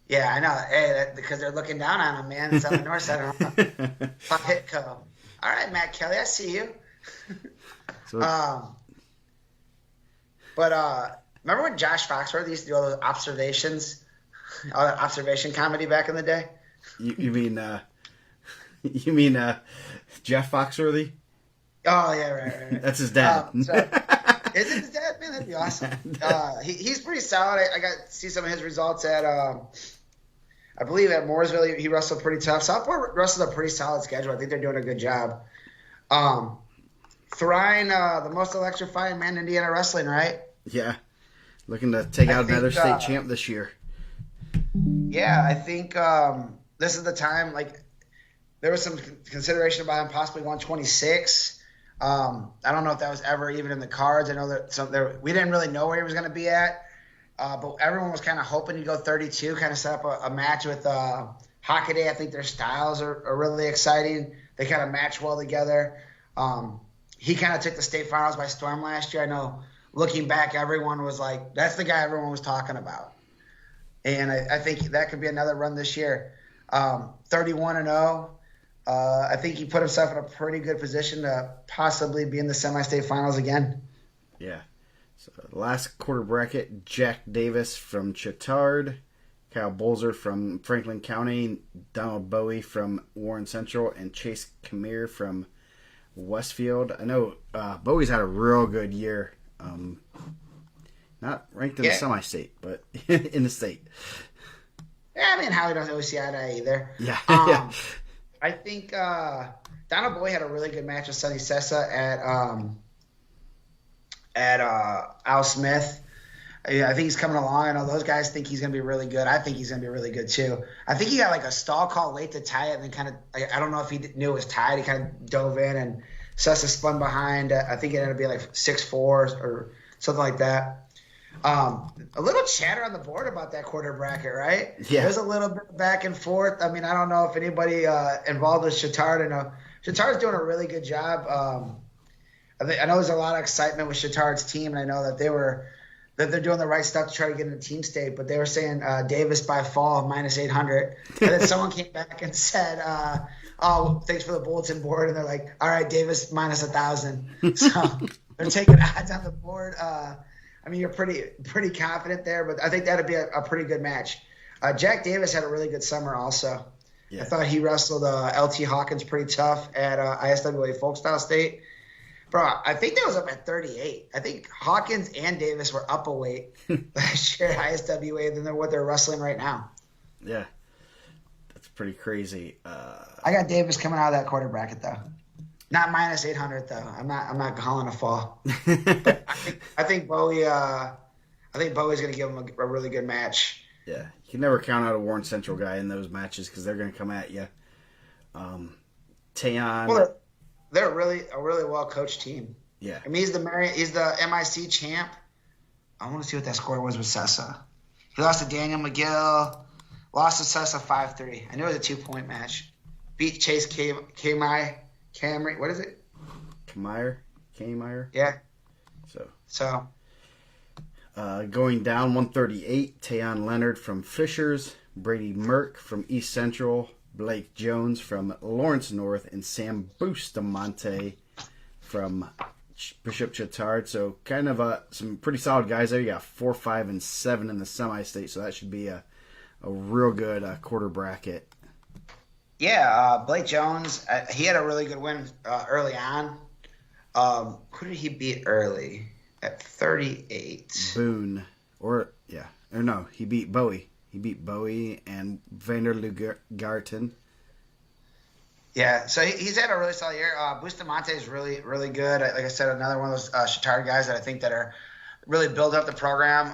Yeah, I know. Hey, because they're looking down on him, man. It's on the north side of Hitco. All right, Matt Kelly, I see you. But remember when Josh Foxworthy used to do all those observations, all that observation comedy back in the day? You mean Jeff Foxworthy? Oh yeah, right. That's his dad. Is it his dad? Man, that'd be awesome. He's pretty solid. I got to see some of his results at I believe at Mooresville. He wrestled pretty tough. Southport wrestled a pretty solid schedule. I think they're doing a good job. Thrine, the most electrifying man in Indiana wrestling, right? Yeah. Looking to take out another state champ this year. Yeah, I think this is the time. Like, there was some consideration about him possibly 126. I don't know if that was ever even in the cards. I know that we didn't really know where he was going to be at, but everyone was kind of hoping he'd go 32, kind of set up a match with Hockaday. I think their styles are really exciting. They kind of match well together. He kind of took the state finals by storm last year. I know looking back, everyone was like, that's the guy everyone was talking about. And I think that could be another run this year. 31-0. I think he put himself in a pretty good position to possibly be in the semi-state finals again. Yeah. So last quarter bracket, Jack Davis from Chittard, Kyle Bolzer from Franklin County, Donald Bowie from Warren Central, and Chase Kamir from Westfield. I know Bowie's had a real good year. Not ranked in the semi-state, but in the state. Yeah, I mean, Howie doesn't always see eye to eye either. Yeah. I think Donald Bowie had a really good match with Sonny Sessa at Al Smith. I think he's coming along. I know those guys think he's going to be really good. I think he's going to be really good too. I think he got like a stall call late to tie it, and then kind of I don't know if he knew it was tied. He kind of dove in, and Sessa spun behind. I think it ended up being like 6-4 or something like that. A little chatter on the board about that quarter bracket, right? Yeah. There's a little bit back and forth. I mean, I don't know if anybody involved with Chittard. I know Chittard's doing a really good job. I know there's a lot of excitement with Chittard's team, and I know that they're doing the right stuff to try to get into team state, but they were saying Davis by fall -800. And then someone came back and said, oh, thanks for the bulletin board. And they're like, all right, Davis -1,000. So they're taking odds on the board. I mean, you're pretty confident there, but I think that'd be a pretty good match. Jack Davis had a really good summer also. Yeah. I thought he wrestled LT Hawkins pretty tough at ISWA Folkstyle State. Bro, I think that was up at 38. I think Hawkins and Davis were up a weight last year at ISWA than what they're wrestling right now. Yeah, that's pretty crazy. I got Davis coming out of that quarter bracket though. Not -800 though. I'm not calling a fall. But I think Bowie. I think Bowie's going to give him a really good match. Yeah, you can never count out a Warren Central guy in those matches because they're going to come at you. Tayon. Well, they're a really well coached team. Yeah. I mean, he's the MIC champ. I want to see what that score was with Sessa. He lost to Daniel McGill. Lost to Sessa 5-3. I knew it was a 2-point match. Beat Chase Camry. What is it? Kmeyer. Yeah. So going down 138, Tayon Leonard from Fishers, Brady Merck from East Central, Blake Jones from Lawrence North, and Sam Bustamante from Bishop Chatard. So kind of some pretty solid guys there. You got 4, 5, and 7 in the semi-state, so that should be a real good quarter bracket. Yeah, Blake Jones, he had a really good win early on. Who did he beat early at 38? Boone. Or no, he beat Bowie. He beat Bowie and Vander Lugarten. Yeah, so he's had a really solid year. Bustamante is really, really good. Like I said, another one of those Chatard guys that I think that are really build up the program.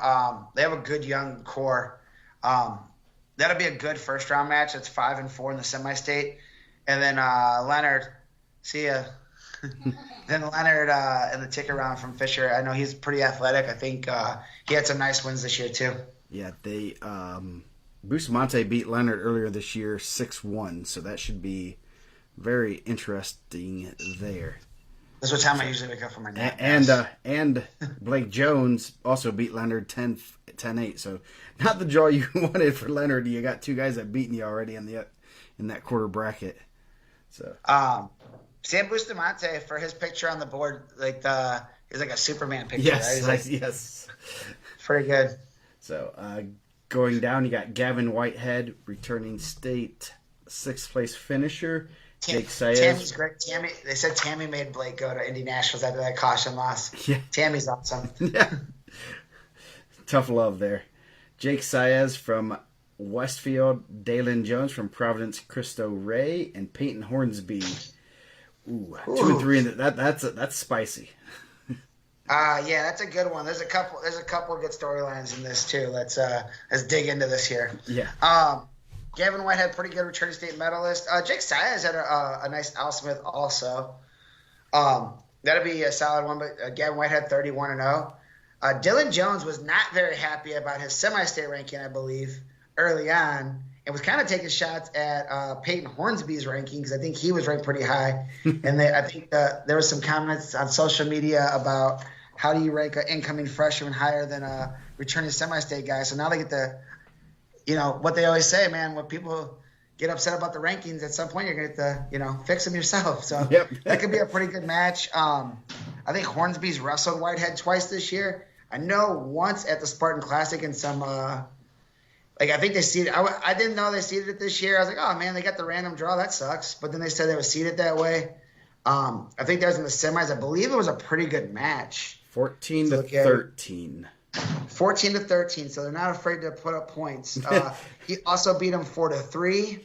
They have a good young core. That'll be a good first round match. It's 5 and 4 in the semi-state, and then Leonard, see ya. Then Leonard in the ticket round from Fisher. I know he's pretty athletic. I think he had some nice wins this year too. Yeah, they Bustamante beat Leonard earlier this year 6-1, so that should be very interesting there. That's what time I usually wake up for my nap. And Blake Jones also beat Leonard 10-8. So not the draw you wanted for Leonard. You got two guys that beaten you already in that quarter bracket. So Sam Bustamante, for his picture on the board, is like a Superman picture. Yes, right? yes. Pretty good. So going down, you got Gavin Whitehead, returning state 6th place finisher. Jake Saez. Tammy's great. They said Tammy made Blake go to Indy Nationals after that caution loss. Yeah. Tammy's awesome. Yeah. Tough love there. Jake Saez from Westfield, Dalen Jones from Providence, Cristo Ray, and Peyton Hornsby. Ooh. 2 and 3 in that's spicy. Yeah, that's a good one. There's a couple of good storylines in this too. Let's dig into this here. Yeah. Gavin Whitehead, pretty good returning state medalist. Jake Saez had a nice Al Smith also. That'll be a solid one, but Gavin Whitehead 31-0. Dylan Jones was not very happy about his semi-state ranking, I believe, early on, and was kind of taking shots at Peyton Hornsby's ranking because I think he was ranked pretty high. And I think there was some comments on social media about how do you rank an incoming freshman higher than a returning semi-state guy. So now they get the – what they always say, man, when people get upset about the rankings, at some point you're going to have to, fix them yourself. So That could be a pretty good match. I think Hornsby's wrestled Whitehead twice this year. I know once at the Spartan Classic and some I think they seeded. I didn't know they seeded it this year. I was like, oh, man, they got the random draw. That sucks. But then they said they would seed it that way. I think that was in the semis. I believe it was a pretty good match. 14-13. 14-13, so they're not afraid to put up points. He also beat them 4-3.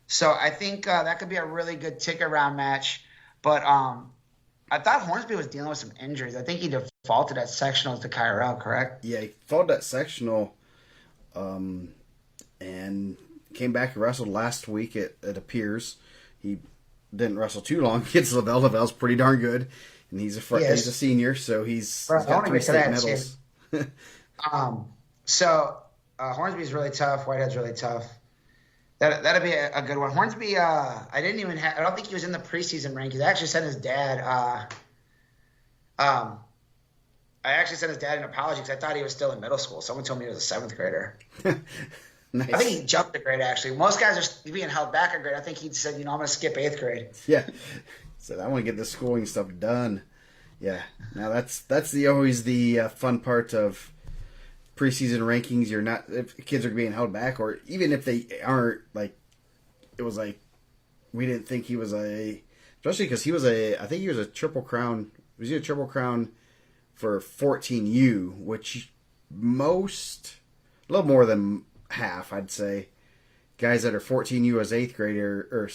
So I think that could be a really good ticket round match. But I thought Hornsby was dealing with some injuries. I think he defaulted at sectionals to Kyrell, correct? Yeah, he defaulted at sectional and came back and wrestled last week, it appears. He didn't wrestle too long against Lavelle. Lavelle's pretty darn good. And he's a senior, so he's got 3 state medals. So Hornsby's really tough. Whitehead's really tough. That'd be a good one. Hornsby, I don't think he was in the preseason rankings. I actually sent his dad. I actually sent his dad an apology because I thought he was still in middle school. Someone told me he was a 7th grader. Nice. I think he jumped a grade actually. Most guys are being held back a grade. I think he said, I'm going to skip 8th grade. Yeah. Said, I want to get this schooling stuff done. Yeah. Now that's always the fun part of preseason rankings. You're not, if kids are being held back, or even if they aren't, it was we didn't think he was especially because I think he was a triple crown. Was he a triple crown for 14U, which a little more than half, I'd say, guys that are 14U as 8th grader or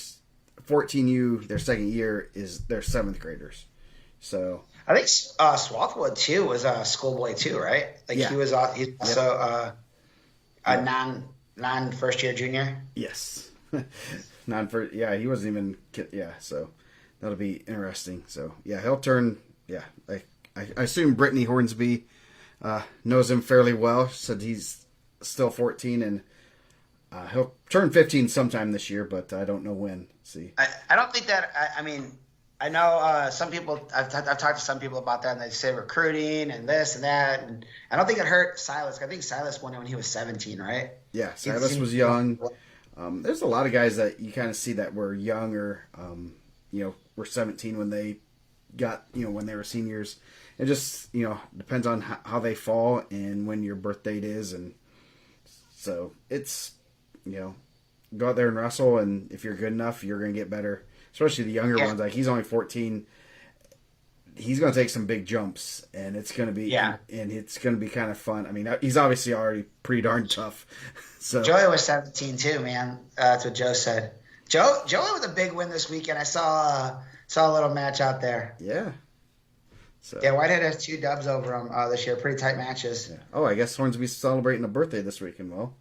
14U, their second year is their 7th graders. So I think Swarthwood too was a schoolboy too, right? He was also a non first year junior. Yes, non first. Yeah, he wasn't even. Yeah, so that'll be interesting. So yeah, he'll turn. Yeah, I assume Brittany Hornsby knows him fairly well. Said he's still 14 and. He'll turn 15 sometime this year, but I don't know when. See, I don't think that. I mean, I know some people. I've talked to some people about that, and they say recruiting and this and that. And I don't think it hurt Silas. I think Silas won it when he was 17, right? Yeah, Silas was young. There's a lot of guys that you kind of see that were young or, were 17 when they got, when they were seniors. It just, depends on how they fall and when your birth date is. And so it's, go out there and wrestle. And if you're good enough, you're going to get better. Especially the younger ones. Like, he's only 14. He's going to take some big jumps. And it's going to be, and it's going to be kind of fun. I mean, he's obviously already pretty darn tough. So Joey was 17 too, man. That's what Joe said. Joey was a big win this weekend. I saw a little match out there. Yeah. So yeah, Whitehead has 2 dubs over him this year. Pretty tight matches. Yeah. Oh, I guess Hornsby's celebrating a birthday this weekend. Well,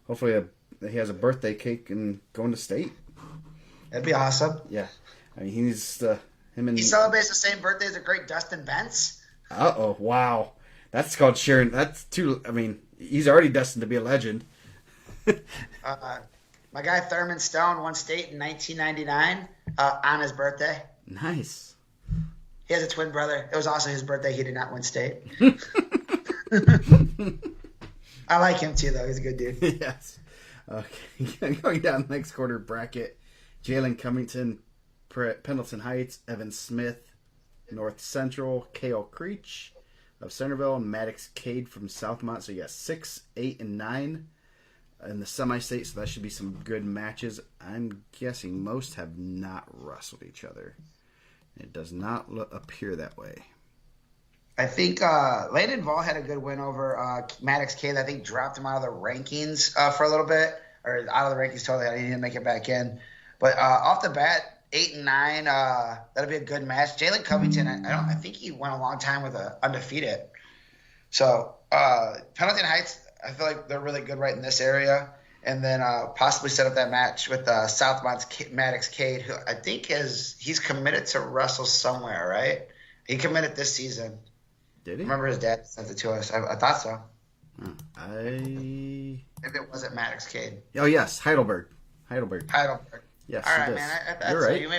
hopefully he has a birthday cake and going to state. That'd be awesome. Yeah. I mean, he celebrates the same birthday as the great Dustin Bentz. Uh-oh, wow. That's called sharing. That's too, I mean, he's already destined to be a legend. My guy Thurman Stone won state in 1999 on his birthday. Nice. He has a twin brother. It was also his birthday. He did not win state. I like him too, though. He's a good dude. Yes. Okay. Going down the next quarter bracket, Jalen Covington, Pendleton Heights, Evan Smith, North Central, Kale Creech of Centerville, and Maddox Cade from Southmont. So you got 6, 8, and 9 in the semi-state. So that should be some good matches. I'm guessing most have not wrestled each other. It does not appear that way. I think Landon Vall had a good win over Maddox Cade. I think dropped him out of the rankings for a little bit, or out of the rankings totally. He didn't make it back in. But off the bat, 8 and 9, that'll be a good match. Jalen Covington, I think he went a long time with undefeated. So Pendleton Heights, I feel like they're really good right in this area. And then possibly set up that match with Southmont's Maddox Cade, who I think he's committed to wrestle somewhere, right? He committed this season. Did he? Remember his dad sent it to us. I thought so. Maybe it wasn't Maddox Cade. Oh, yes. Heidelberg. Yes. All right, man. I thought You're so. right. You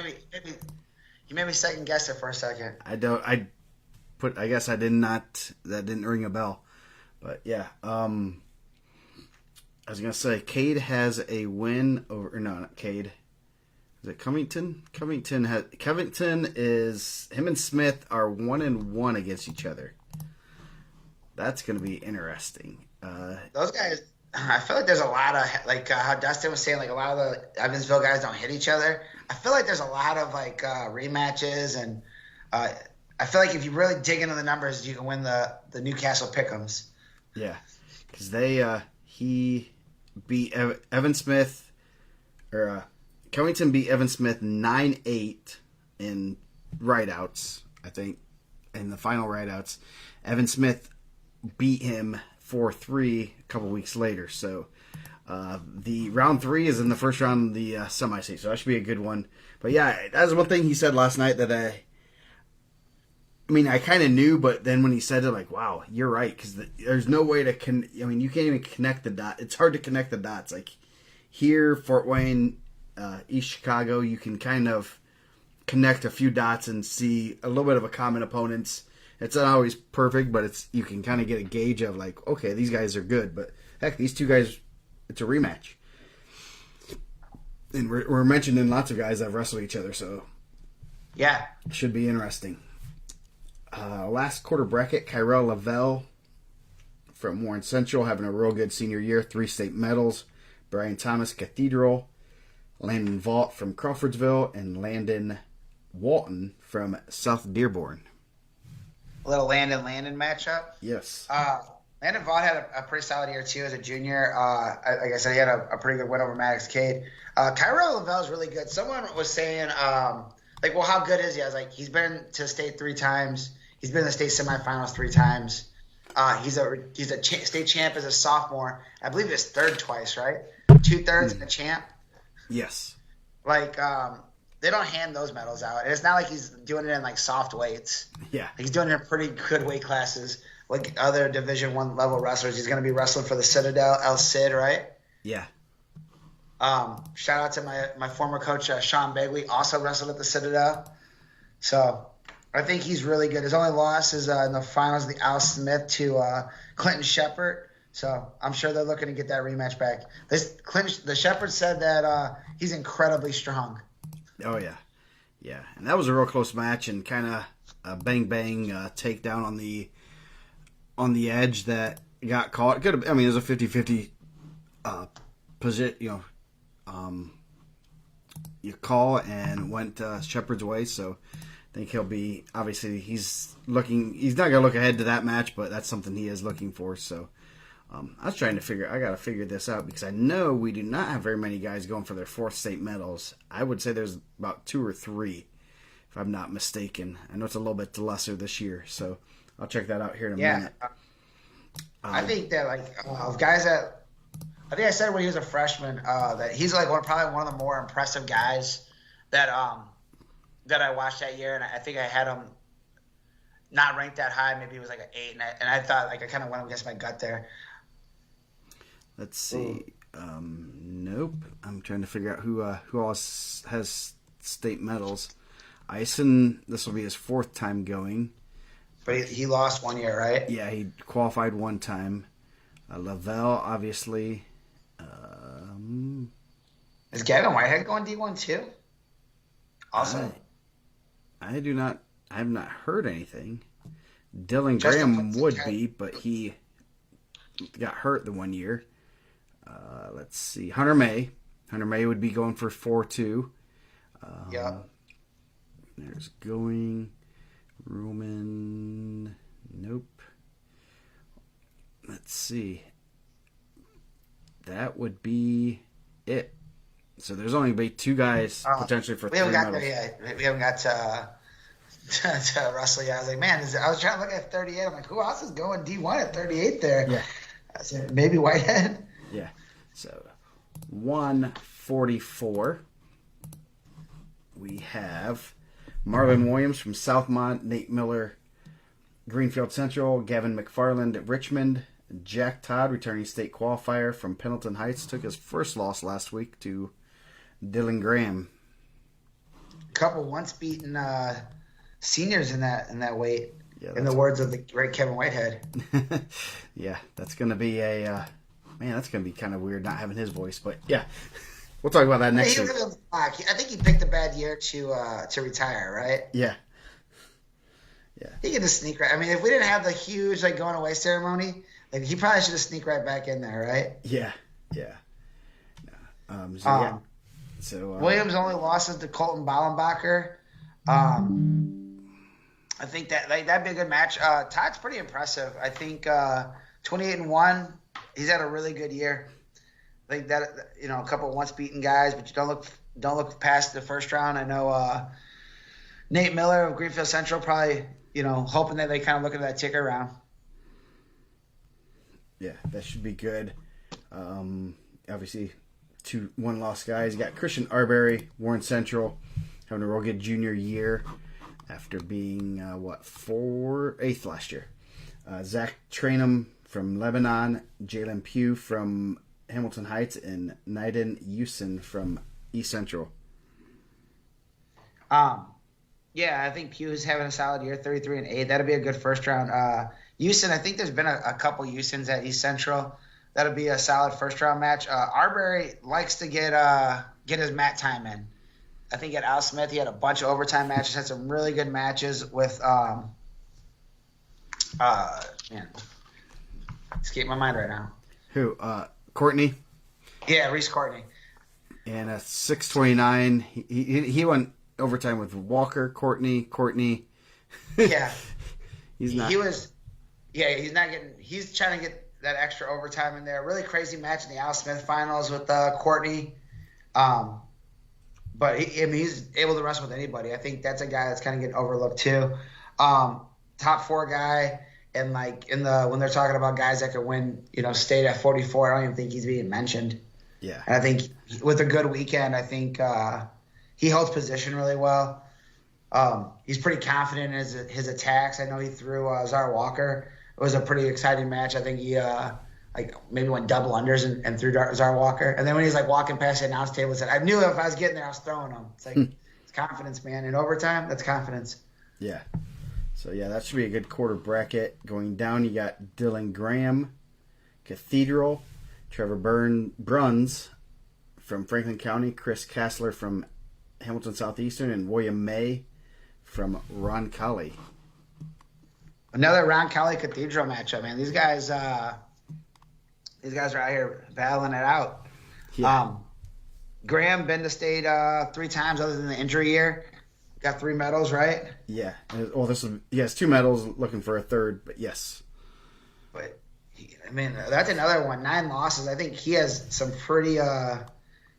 made me second guess it for a second. I guess I did not. That didn't ring a bell. But yeah. I was gonna say Cade has a win over. No, not Cade. Is it Covington? Covington is him and Smith are 1-1 against each other. That's gonna be interesting. Those guys. I feel like there's a lot of, like how Dustin was saying, like a lot of the Evansville guys don't hit each other. I feel like there's a lot of like rematches, and I feel like if you really dig into the numbers, you can win the Newcastle Pick'ems. Yeah, because he beat Evan Smith, or Covington beat Evan Smith 9-8 in rideouts, I think, in the final rideouts. Evan Smith beat him 4-3 a couple weeks later. So the round 3 is in the first round of the semi-state, so that should be a good one. But yeah, that's one thing he said last night that I kind of knew, but then when he said it, like, wow, you're right, because there's no way to you can't even connect the dots. It's hard to connect the dots. Like here, Fort Wayne, East Chicago, you can kind of connect a few dots and see a little bit of a common opponents. It's not always perfect, but you can kind of get a gauge of like, okay, these guys are good, but heck, these two guys, it's a rematch. And we're mentioning lots of guys that have wrestled each other, so yeah, it should be interesting. Last quarter bracket, Kyrell Lavelle from Warren Central having a real good senior year, 3 state medals. Brian Thomas Cathedral, Landon Vaught from Crawfordsville, and Landon Walton from South Dearborn. A little Landon matchup. Yes. Landon Vaught had a pretty solid year too as a junior. Like I said, he had a pretty good win over Maddox Cade. Kyrell Lavelle is really good. Someone was saying, like, well, how good is he? I was like, he's been to state 3 times. He's been in the state semifinals 3 times. He's a state champ as a sophomore. I believe he's third twice, right? 2/3 and a champ. Yes. Like, they don't hand those medals out. And it's not like he's doing it in like soft weights. Yeah. He's doing it in pretty good weight classes, like other Division I level wrestlers. He's going to be wrestling for the Citadel, El Cid, right? Yeah. Shout out to my former coach, Sean Begley, also wrestled at the Citadel. So I think he's really good. His only loss is in the finals of the Al Smith to Clinton Shepard. So I'm sure they're looking to get that rematch back. The Shepard said that he's incredibly strong. Oh yeah, yeah, and that was a real close match and kind of a bang takedown on the edge that got caught. Could have, I mean, it was a 50-50 position, you call, and went Shepard's way. So I think he'll be, obviously he's not going to look ahead to that match, but that's something he is looking for. So I was trying to I got to figure this out because I know we do not have very many guys going for their fourth state medals. I would say there's about 2 or 3, if I'm not mistaken. I know it's a little bit lesser this year, so I'll check that out here in a minute. I think that guys that I think I said when he was a freshman that he's like probably one of the more impressive guys that I watched that year, and I think I had him not ranked that high. Maybe it was like an 8, and I thought I kind of went against my gut there. Let's see. Nope. I'm trying to figure out who else has state medals. Ison, this will be his 4th time going. But he lost 1 year, right? Yeah, he qualified 1 time. Lavelle, obviously. Is Gavin Whitehead going D1 too? Also, I have not heard anything. Dylan Graham would be, but he got hurt the 1 year. Let's see. Hunter May would be going for 4-2. Yeah. There's going. Roman. Nope. Let's see. That would be it. So there's only be 2 guys potentially for 3 medals. We haven't got to Russell yet. I was like, man, I was trying to look at 38. I'm like, who else is going D1 at 38 there? Yeah. I said, maybe Whitehead. Yeah. So 144. We have Marlon Williams from Southmont, Nate Miller, Greenfield Central, Gavin McFarland at Richmond, Jack Todd, returning state qualifier from Pendleton Heights, took his first loss last week to Dylan Graham. A couple once beaten seniors in that weight. Yeah, in the words of the great Kevin Whitehead. Yeah, that's going to be that's going to be kind of weird not having his voice, but yeah. We'll talk about that next week. I think he picked a bad year to retire, right? Yeah. He could just sneak right. I mean, if we didn't have the huge going away ceremony, he probably should have sneaked right back in there, right? Yeah. So Williams only losses to Colton Ballenbacher. I think that'd be a good match. Todd's pretty impressive. I think 28-1. He's had a really good year. I think that a couple of once beaten guys, but you don't look past the first round. I know Nate Miller of Greenfield Central probably hoping that they kind of look at that ticker round. Yeah, that should be good. Obviously, 2 one-loss guys. You got Christian Arbery, Warren Central, having a real good junior year after being 8th last year. Zach Trainum from Lebanon, Jalen Pugh from Hamilton Heights, and Naiden Houston from East Central. Yeah, I think Pugh's having a solid year, 33-8. That'll be a good first round. Houston, I think there's been a couple Houstons at East Central. That'll be a solid first round match. Arbery likes to get his mat time in. I think at Al Smith he had a bunch of overtime matches. Had some really good matches with escape my mind right now. Who? Courtney. Yeah, Reese Courtney. And a 629. He went overtime with Walker, Courtney. Yeah. He's not getting. He's trying to get that extra overtime in there. Really crazy match in the Al Smith finals with Courtney. But he's able to wrestle with anybody. I think that's a guy that's kind of getting overlooked too. Top 4 guy, and when they're talking about guys that could win, state at 44, I don't even think he's being mentioned. Yeah. And I think with a good weekend, I think he holds position really well. He's pretty confident in his attacks. I know he threw Czar Walker. It was a pretty exciting match. I think he maybe went double unders and threw Czar Walker. And then when he's walking past the announce table, he said, "I knew if I was getting there, I was throwing him." It's confidence, man. In overtime, that's confidence. Yeah. So, yeah, that should be a good quarter bracket. Going down, you got Dylan Graham, Cathedral, Trevor Bruns from Franklin County, Chris Kassler from Hamilton Southeastern, and William May from Roncalli. Another Roncalli Cathedral matchup, man. These guys are out here battling it out. Yeah. Graham been to state 3 times other than the injury year. Got 3 medals, right? Yeah. Well, he has 2 medals, looking for a third, but yes. But that's another one. 9 losses. I think he has some pretty.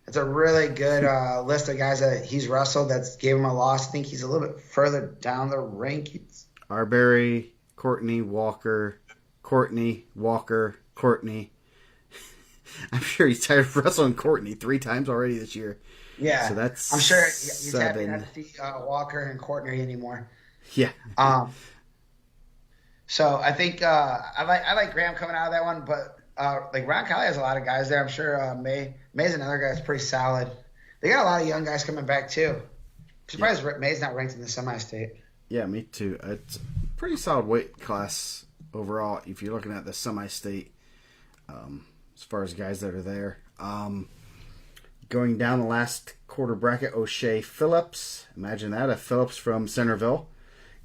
It's a really good list of guys that he's wrestled that's gave him a loss. I think he's a little bit further down the rankings. Arbery, Courtney, Walker. I'm sure he's tired of wrestling Courtney 3 times already this year. Yeah, so that's I'm sure he's 7. happy not to see Walker and Courtney anymore. Yeah. So I think I like Graham coming out of that one, but like Roncalli has a lot of guys there. I'm sure May's another guy that's pretty solid. They got a lot of young guys coming back too. I'm surprised May's not ranked in the semi-state. Yeah, me too. It's a pretty solid weight class overall if you're looking at the semi-state as far as guys that are there. Going down the last quarter bracket, O'Shea Phillips. Imagine that, a Phillips from Centerville.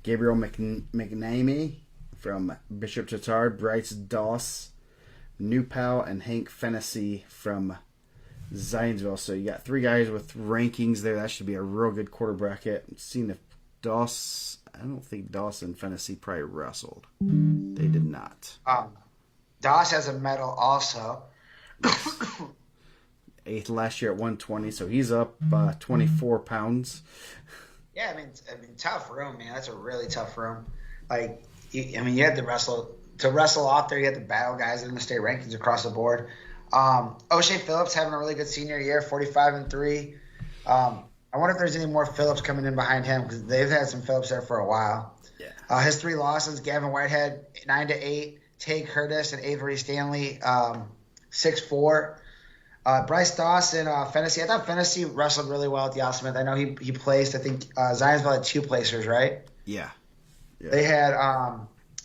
Gabriel McNamee from Bishop Chatard. Bryce Doss, Newpal, and Hank Fennessy from Zionsville. So you got 3 guys with rankings there. That should be a real good quarter bracket. Seeing if I don't think Doss and Fennessy probably wrestled. They did not. Doss has a medal also. 8th last year at 120, so he's up 24 pounds. Yeah, I mean, tough room, man. That's a really tough room. Like, you had to wrestle off there. You had to battle guys in the state rankings across the board. O'Shea Phillips having a really good senior year, 45-3. I wonder if there's any more Phillips coming in behind him because they've had some Phillips there for a while. Yeah. His 3 losses: Gavin Whitehead 9-8, Tay Curtis and Avery Stanley 6-4. Bryce Doss and Fennessy. I thought Fennessy wrestled really well at the Al Smith. I know he placed. I think Zionsville had 2 placers, right? Yeah. They had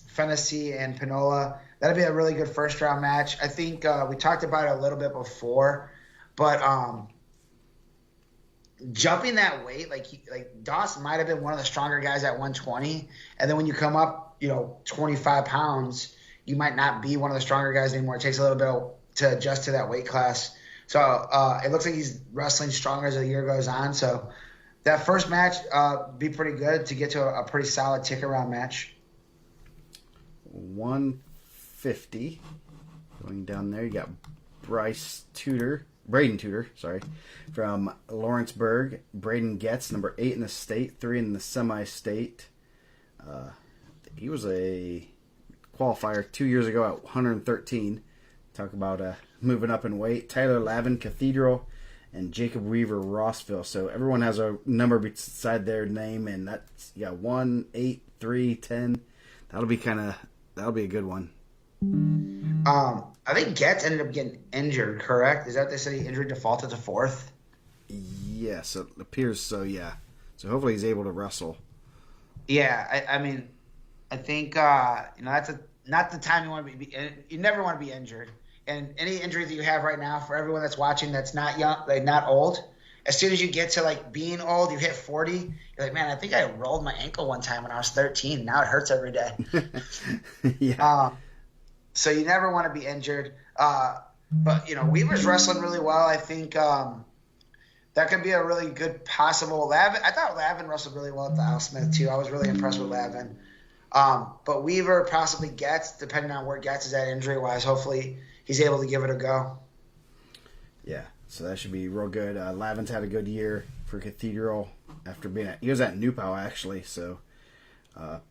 Fennessy and Pinola. That'd be a really good first round match. I think we talked about it a little bit before, but jumping that weight, like Doss might have been one of the stronger guys at 120, and then when you come up, 25 pounds, you might not be one of the stronger guys anymore. It takes a little bit to adjust to that weight class. So it looks like he's wrestling stronger as the year goes on. So that first match be pretty good to get to a pretty solid tick-around match. 150. Going down there, you got Braden Tudor, from Lawrenceburg. Braden Getz, number 8 in the state, 3 in the semi-state. He was a qualifier 2 years ago at 113. Talk about moving up in weight. Tyler Lavin, Cathedral, and Jacob Weaver, Rossville. So everyone has a number beside their name, and that's 1, 8, 3, 10. That'll be a good one. I think Getz ended up getting injured, correct? Is that what they said he injury defaulted to 4th? Yes, it appears so, yeah. So hopefully he's able to wrestle. Yeah, I think that's not the time you want to be. You never want to be injured. And any injury that you have right now, for everyone that's watching that's not young, like not old, as soon as you get to like being old, you hit 40, you're like, man, I think I rolled my ankle one time when I was 13. Now it hurts every day. Yeah. So you never want to be injured. But Weaver's wrestling really well. I think that could be a really good possible. I thought Lavin wrestled really well at the Al Smith too. I was really impressed with Lavin. But Weaver possibly Getz, depending on where Getz is at injury wise. Hopefully he's able to give it a go. Yeah, so that should be real good. Lavin's had a good year for Cathedral after he was at Newpal actually. So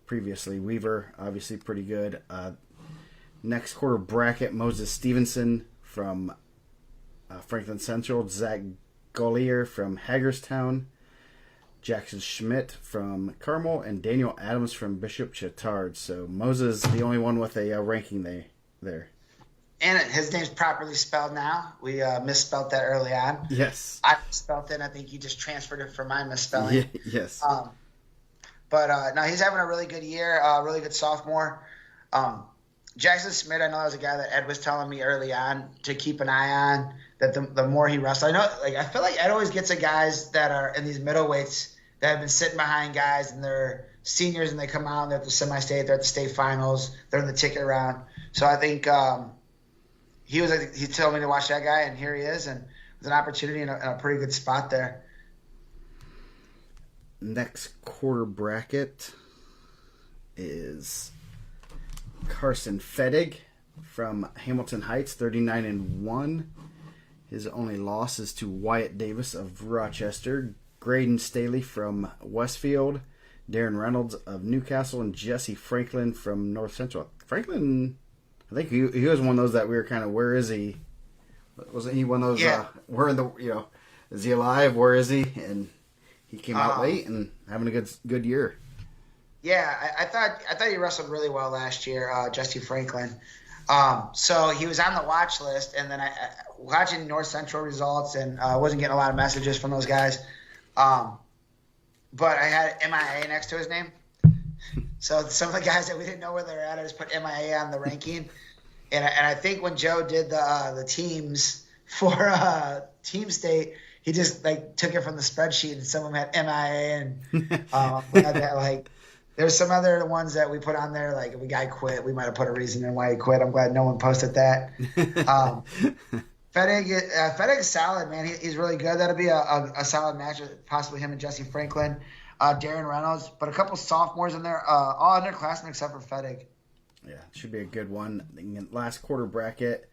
previously Weaver obviously pretty good. Next quarter bracket: Moses Stevenson from Franklin Central, Zach Gollier from Hagerstown, Jackson Schmidt from Carmel, and Daniel Adams from Bishop Chatard. So Moses the only one with a ranking there. And his name's properly spelled now. We misspelled that early on. Yes. I misspelled it. I think you just transferred it from my misspelling. Yeah, yes. But no, he's having a really good year, really good sophomore. Jackson Smith, I know that was a guy that Ed was telling me early on to keep an eye on, that the more he wrestles. I feel like Ed always gets the guys that are in these middleweights that have been sitting behind guys and they're seniors and they come out and they're at the semi-state, they're at the state finals, they're in the ticket round. So I think he told me to watch that guy, and here he is, and with an opportunity in a pretty good spot there. Next quarter bracket is Carson Fettig from Hamilton Heights, 39-1. His only loss is to Wyatt Davis of Rochester, Graydon Staley from Westfield, Darren Reynolds of Newcastle, and Jesse Franklin from North Central. Franklin, I think he was one of those that we were kind of, where is he? Wasn't he one of those? Yeah. Where in the is he alive? Where is he? And he came out late and having a good year. Yeah, I thought he wrestled really well last year, Jesse Franklin. So he was on the watch list, and then I watching North Central results, and wasn't getting a lot of messages from those guys. But I had MIA next to his name. So some of the guys that we didn't know where they were at, I just put MIA on the ranking. And I think when Joe did the teams for Team State, he just took it from the spreadsheet, and some of them had MIA, and we had that, there's some other ones that we put on there, like if a guy quit, we might have put a reason in why he quit. I'm glad no one posted that. Fettig's solid, man. He's really good. That'll be a solid match with possibly him and Jesse Franklin, Darren Reynolds, but a couple sophomores in there, all underclassmen except for Fettig. Yeah, should be a good one. In the last quarter bracket,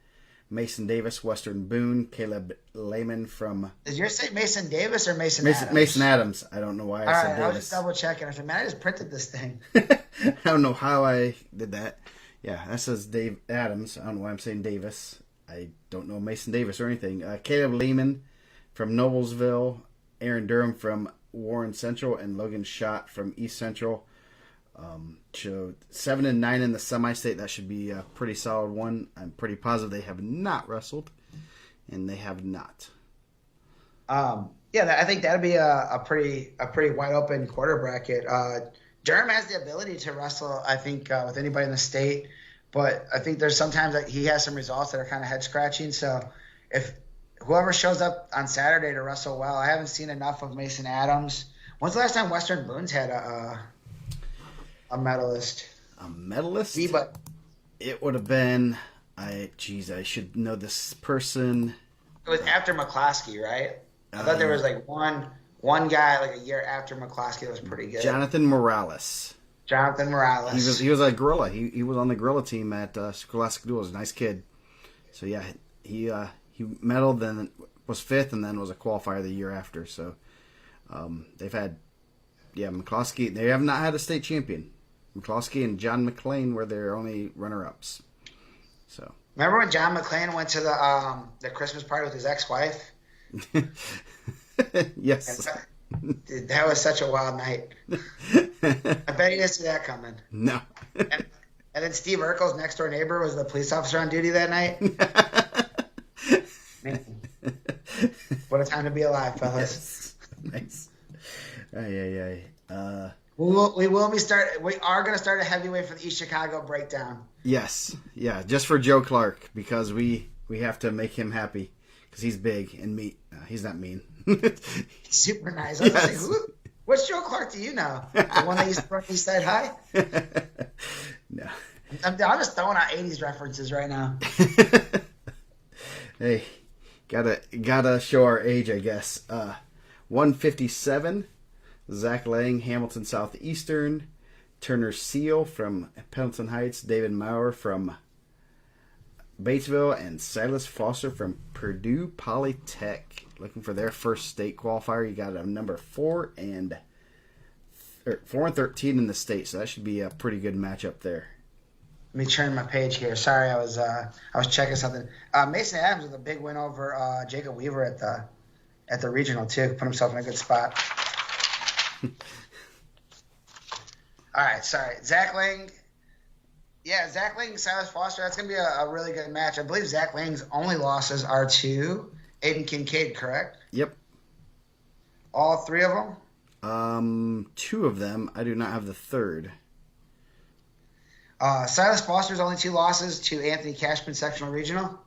Mason Davis, Western Boone, Caleb Lehman from... Did you say Mason Davis or Mason Adams? Mason Adams. I don't know why I said Davis. I was just double checking. I said, man, I just printed this thing. I don't know how I did that. Yeah, that says Dave Adams. I don't know why I'm saying Davis. I don't know Mason Davis or anything. Caleb Lehman from Noblesville, Aaron Durham from Warren Central, and Logan Schott from East Central. So 7-9 in the semi-state. That should be a pretty solid one. I'm pretty positive they have not wrestled, and they have not. Yeah, I think that'd be a pretty wide open quarter bracket. Durham has the ability to wrestle, I think, with anybody in the state, but I think there's sometimes that he has some results that are kind of head scratching. So if whoever shows up on Saturday to wrestle well, I haven't seen enough of Mason Adams. When's the last time Western Boone's had a medalist? A medalist? But it would have been. I should know this person. It was after McCloskey, right? I thought there was one guy a year after McCloskey that was pretty good. Jonathan Morales. He was a gorilla. He was on the gorilla team at Scholastic Duels. Nice kid. So yeah, he medaled, then was fifth, and then was a qualifier the year after. So they've had McCloskey. They have not had a state champion. McCloskey and John McLean were their only runner-ups. So remember when John McLean went to the Christmas party with his ex-wife? Yes. Dude, that was such a wild night. I bet he didn't see that coming. No. And then Steve Urkel's next door neighbor was the police officer on duty that night. Man. What a time to be alive, fellas. Yes. Nice. We are going to start a heavyweight for the East Chicago breakdown. Yes. Yeah, just for Joe Clark, because we have to make him happy, because he's big and mean. He's not mean. He's super nice. I was like, which Joe Clark do you know? The one that used to run East Side High? No. I'm just throwing out 80s references right now. Hey, gotta show our age, I guess. 157, Zach Lang, Hamilton Southeastern, Turner Seal from Pendleton Heights, David Maurer from Batesville, and Silas Foster from Purdue Polytech. Looking for their first state qualifier. You got a number 4 and 13 in the state, so that should be a pretty good matchup there. Let me turn my page here. Sorry, I was checking something. Mason Adams with a big win over Jacob Weaver at the regional too. Put himself in a good spot. All right, sorry. Zach Lang Yeah, Zach Lang, Silas Foster. That's going to be a really good match. I believe Zach Lang's only losses are to Aiden Kincaid, correct? Yep. All three of them? Two of them. I do not have the third. Silas Foster's only two losses to Anthony Cashman, sectional regional.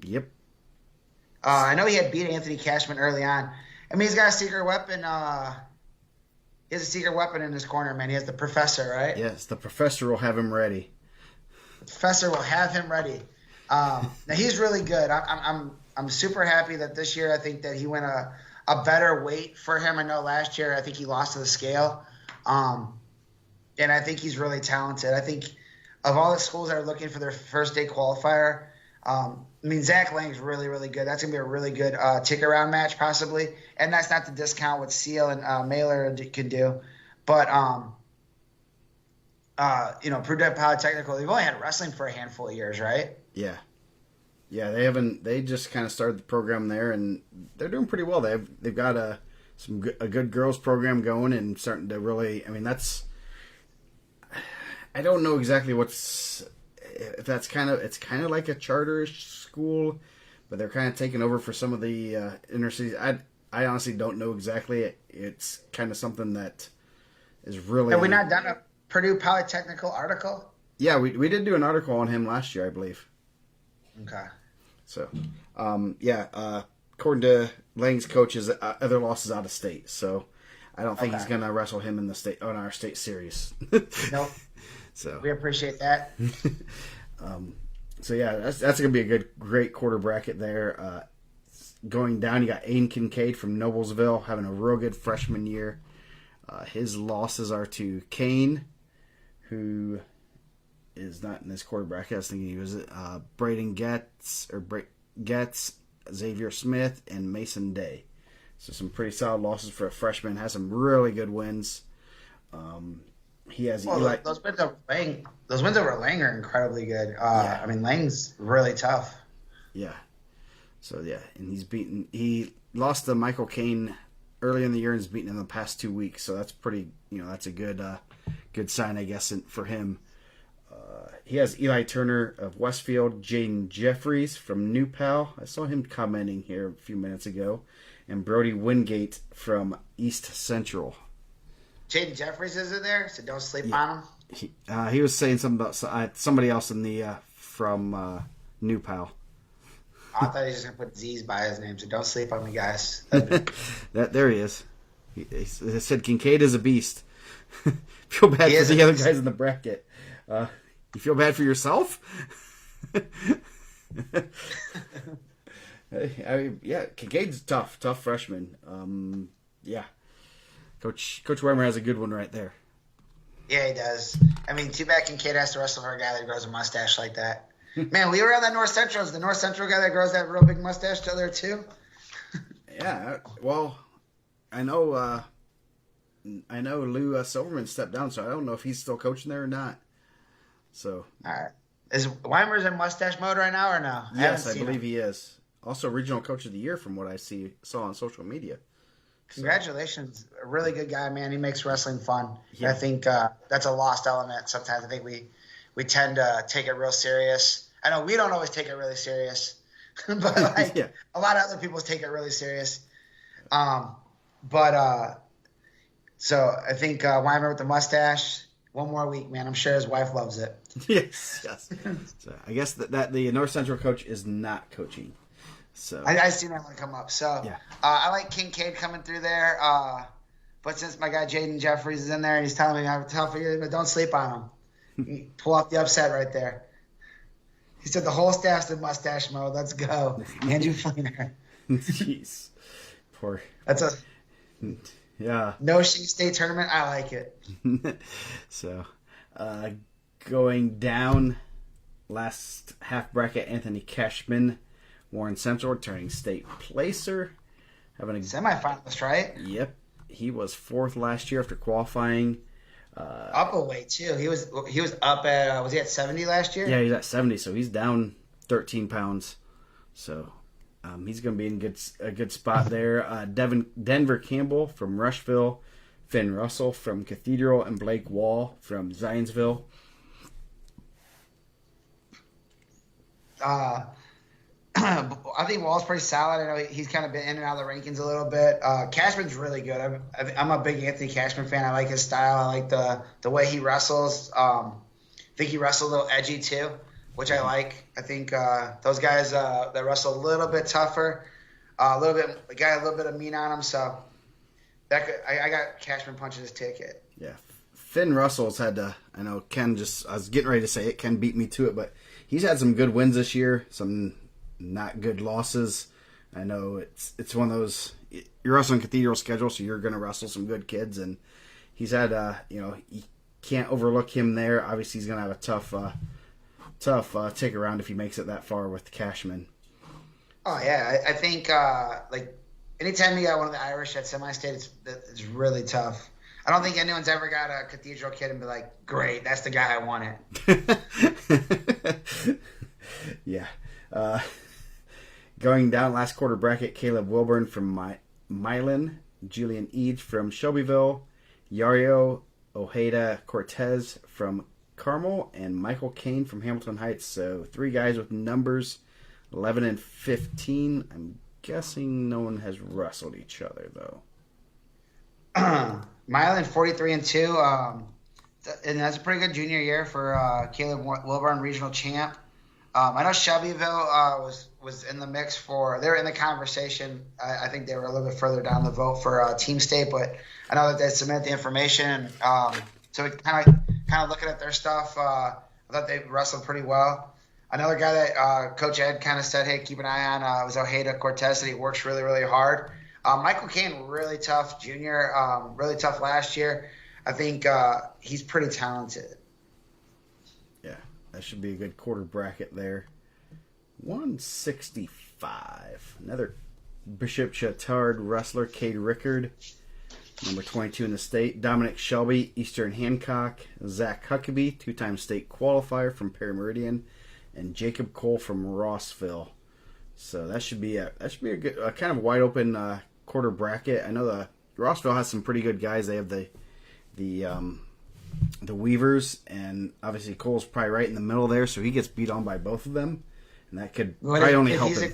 Yep. I know he had beat Anthony Cashman early on. I mean, he's got a secret weapon. He has a secret weapon in his corner, man. He has the professor, right? Yes, the professor will have him ready. The professor will have him ready. Now he's really good. I'm super happy that this year I think that he went a better weight for him. I know last year I think he lost to the scale. And I think he's really talented. I think of all the schools that are looking for their first day qualifier, I mean, Zach Lang's really, really good. That's going to be a really good tick-around match possibly. And that's not to discount what Seal and Mailer can do. But, Prudette Polytechnical, they've only had wrestling for a handful of years, right? Yeah. Yeah, they just kind of started the program there, and they're doing pretty well. They've got a good girls program going and starting to really, I mean, I don't know exactly if that's it's kind of like a charter-ish school, but they're kind of taking over for some of the inner cities. I honestly don't know exactly. It's kind of something that is really. Have we not done a Purdue Polytechnical article? Yeah, we did do an article on him last year, I believe. Okay. So, according to Lang's coaches, other losses out of state. So, I don't think he's going to wrestle him in our state series. Nope. So we appreciate that. That's going to be a great quarter bracket there. Going down, you got Aiden Kincaid from Noblesville having a real good freshman year. His losses are to Kane, who is not in this quarter bracket. I was thinking he was Braden Getz, Xavier Smith, and Mason Day. So some pretty solid losses for a freshman. Has some really good wins. He has Eli. Those wins over Lang are incredibly good. I mean, Lang's really tough. Yeah. So yeah, and he lost to Michael Kane early in the year and has beaten him the past 2 weeks. So that's pretty. That's a good sign, I guess, for him. He has Eli Turner of Westfield, Jaden Jeffries from New Pal. I saw him commenting here a few minutes ago, and Brody Wingate from East Central. Jaden Jeffries is in there, so don't sleep on him. He was saying something about somebody else in the from New Pal. I thought he was just gonna put Z's by his name, so don't sleep on me, guys. There he is. He said Kincaid is a beast. Feel bad for the other guys in the bracket. You feel bad for yourself? Kincaid's tough freshman. Coach Weimer has a good one right there. Yeah, he does. I mean, too bad Kincaid has to wrestle for a guy that grows a mustache like that. Man, we were on that North Central. Is the North Central guy that grows that real big mustache still there too? Yeah, well, I know Lou Silverman stepped down, so I don't know if he's still coaching there or not. So, all right, is Weimer's in mustache mode right now or no? Yes, I believe he is. Also, regional coach of the year from what I saw on social media. Congratulations, a really good guy, man. He makes wrestling fun. Yeah. I think that's a lost element. Sometimes I think we tend to take it real serious. I know we don't always take it really serious, but a lot of other people take it really serious. So I think Weimer with the mustache. One more week, man. I'm sure his wife loves it. Yes. So I guess that the North Central coach is not coaching. So I seen that one come up. So yeah. I like Kincaid coming through there. But since my guy Jaden Jeffries is in there and he's telling me how tough he is, but don't sleep on him. Pull off the upset right there. He said the whole staff's in mustache mode. Let's go. Andrew Fleener. Jeez. Poor. That's yeah. No Shea State tournament. I like it. So, going down, last half bracket, Anthony Cashman, Warren Central, returning state placer. Having a semifinalist, right? Yep. He was fourth last year after qualifying. Up a weight too. He was up at was he at 70 last year? Yeah, he's at 70, so he's down 13 pounds. So he's going to be in a good spot there. Denver Campbell from Rushville, Finn Russell from Cathedral, and Blake Wall from Zionsville. I think Wall's pretty solid. I know he's kind of been in and out of the rankings a little bit. Cashman's really good. I'm a big Anthony Cashman fan. I like his style. I like the way he wrestles. I think he wrestles a little edgy too, which I like. I think those guys that wrestle a little bit tougher, a little bit of mean on him. So I got Cashman punching his ticket. Yeah, Finn Russell's had to. I know Ken I was getting ready to say it. Ken beat me to it, but he's had some good wins this year. Some not good losses. I know it's one of those, you're wrestling Cathedral schedule, so you're going to wrestle some good kids, and he's had you can't overlook him there. Obviously, he's going to have a tough take around if he makes it that far with Cashman. Oh yeah, I think like anytime you got one of the Irish at semi-state, it's really tough. I don't think anyone's ever got a Cathedral kid and be like, great, that's the guy I wanted. Yeah. Going down last quarter bracket, Caleb Wilburn from Milan, Julian Eade from Shelbyville, Yario Ojeda Cortez from Carmel, and Michael Kane from Hamilton Heights. So 3 guys with numbers 11 and 15. I'm guessing no one has wrestled each other, though. Milan 43-2, and that's a pretty good junior year for Caleb Wilburn, regional champ. I know Shelbyville was in the mix they were in the conversation. I think they were a little bit further down the vote for Team State, but I know that they submitted the information. So we kind of looking at their stuff, I thought they wrestled pretty well. Another guy that Coach Ed kind of said, hey, keep an eye on was Ojeda Cortez, and he works really, really hard. Michael Kane, really tough junior, really tough last year. I think he's pretty talented. Yeah, that should be a good quarter bracket there. 165. Another Bishop Chatard wrestler, Cade Rickard, number 22 in the state. Dominic Shelby, Eastern Hancock. Zach Huckabee, 2-time state qualifier from Perry Meridian, and Jacob Cole from Rossville. So that should be a good, kind of wide open quarter bracket. I know the Rossville has some pretty good guys. They have the Weavers, and obviously Cole's probably right in the middle there, so he gets beat on by both of them, and that could probably only help him.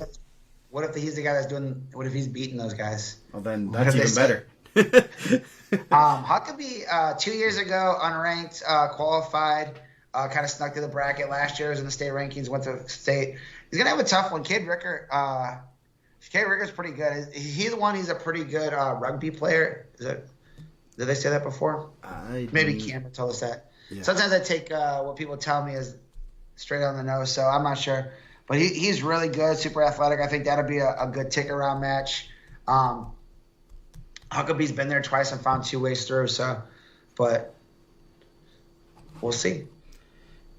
What if he's the guy that's doing? What if he's beating those guys? Well, then that's even better. Huckabee 2 years ago, unranked, qualified, kind of snuck to the bracket. Last year was in the state rankings, went to state. He's gonna have a tough one. Cade Rickard's pretty good. Is he the one? He's a pretty good rugby player. Did they say that before? Maybe Cameron told us that. Yeah. Sometimes I take what people tell me as straight on the nose, so I'm not sure. But he's really good, super athletic. I think that'll be a good tick-around match. Huckabee's been there twice and found 2 ways through, but we'll see.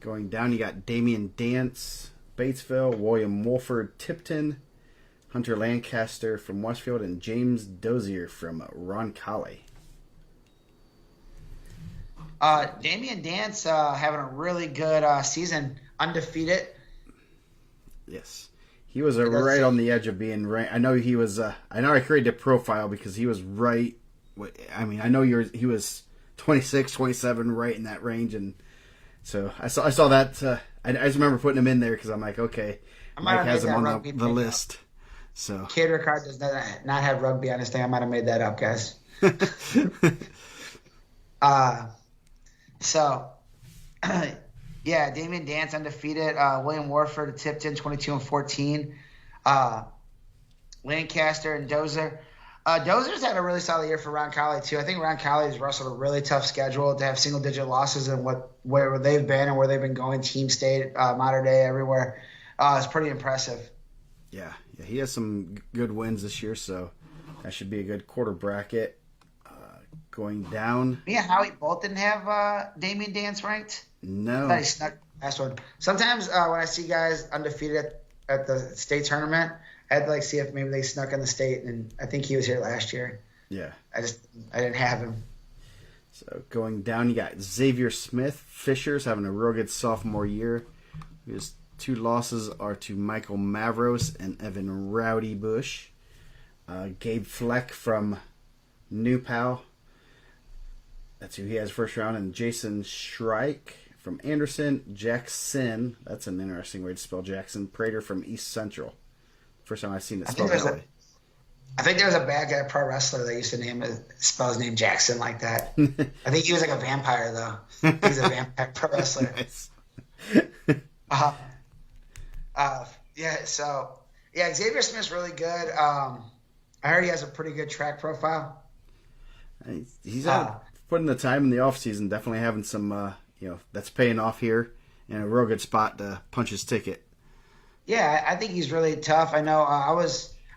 Going down, you got Damian Dance, Batesville, William Wolford, Tipton, Hunter Lancaster from Westfield, and James Dozier from Roncalli. Damian Dance having a really good season, undefeated. Yes, he was right on the edge of being ranked. I know he was. I know I created a profile because he was right. I mean, I know he was 26, 27, right in that range, and so I saw that. I just remember putting him in there because I'm like, okay, Mike has him on the list. So Cade Rickard does not have rugby on his thing. I might have made that up, guys. So, yeah, Damian Dance undefeated. William Warford, Tipton, 22-14. Lancaster and Dozer. Dozer's had a really solid year for Roncalli too. I think Roncalli has wrestled a really tough schedule to have single-digit losses and where they've been and where they've been going. Team State, Modern Day, everywhere. It's pretty impressive. Yeah, he has some good wins this year, so that should be a good quarter bracket. Going down. Me and Howie both didn't have Damian Dance ranked. No. I thought he snuck last one. Sometimes when I see guys undefeated at the state tournament, I had to see if maybe they snuck in the state, and I think he was here last year. Yeah. I didn't have him. So going down, you got Xavier Smith. Fisher's having a real good sophomore year. His 2 losses are to Michael Mavros and Evan Rowdy Bush. Gabe Fleck from New Pal. That's who he has first round. And Jason Shrike from Anderson. Jackson, that's an interesting way to spell Jackson. Prater from East Central. First time I've seen it spelled that way. I think there was a bad guy pro wrestler that used to spell his name Jackson like that. I think he was like a vampire, though. He was a vampire pro wrestler. Nice. Xavier Smith's really good. I heard he has a pretty good track profile. He's putting the time in the offseason, definitely having some, that's paying off here, and a real good spot to punch his ticket. Yeah, I think he's really tough. I know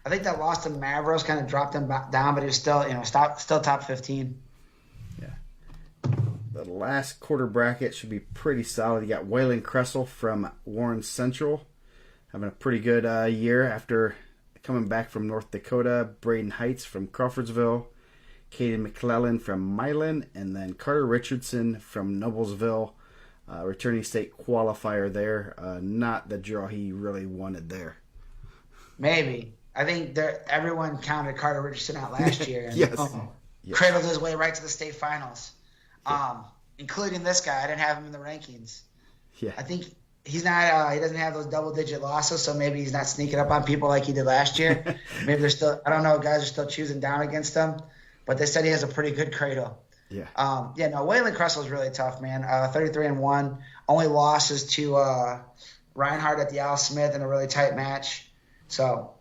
I think that loss to Mavros kind of dropped him down, but he was still, still top 15. Yeah. The last quarter bracket should be pretty solid. You got Waylon Kressel from Warren Central, having a pretty good year after coming back from North Dakota. Braden Heights from Crawfordsville. Caden McClellan from Milan. And then Carter Richardson from Noblesville. Returning state qualifier there. Not the draw he really wanted there. Maybe. I think everyone counted Carter Richardson out last year. And, yes. Cradled his way right to the state finals, including this guy. I didn't have him in the rankings. Yeah. I think he's not. He doesn't have those double-digit losses, so maybe he's not sneaking up on people like he did last year. Maybe they're still. I don't know. Guys are still choosing down against him, but they said he has a pretty good cradle. Yeah. Waylon Kressel is really tough, man. 33-1. Only losses to Reinhardt at the Al Smith in a really tight match. So.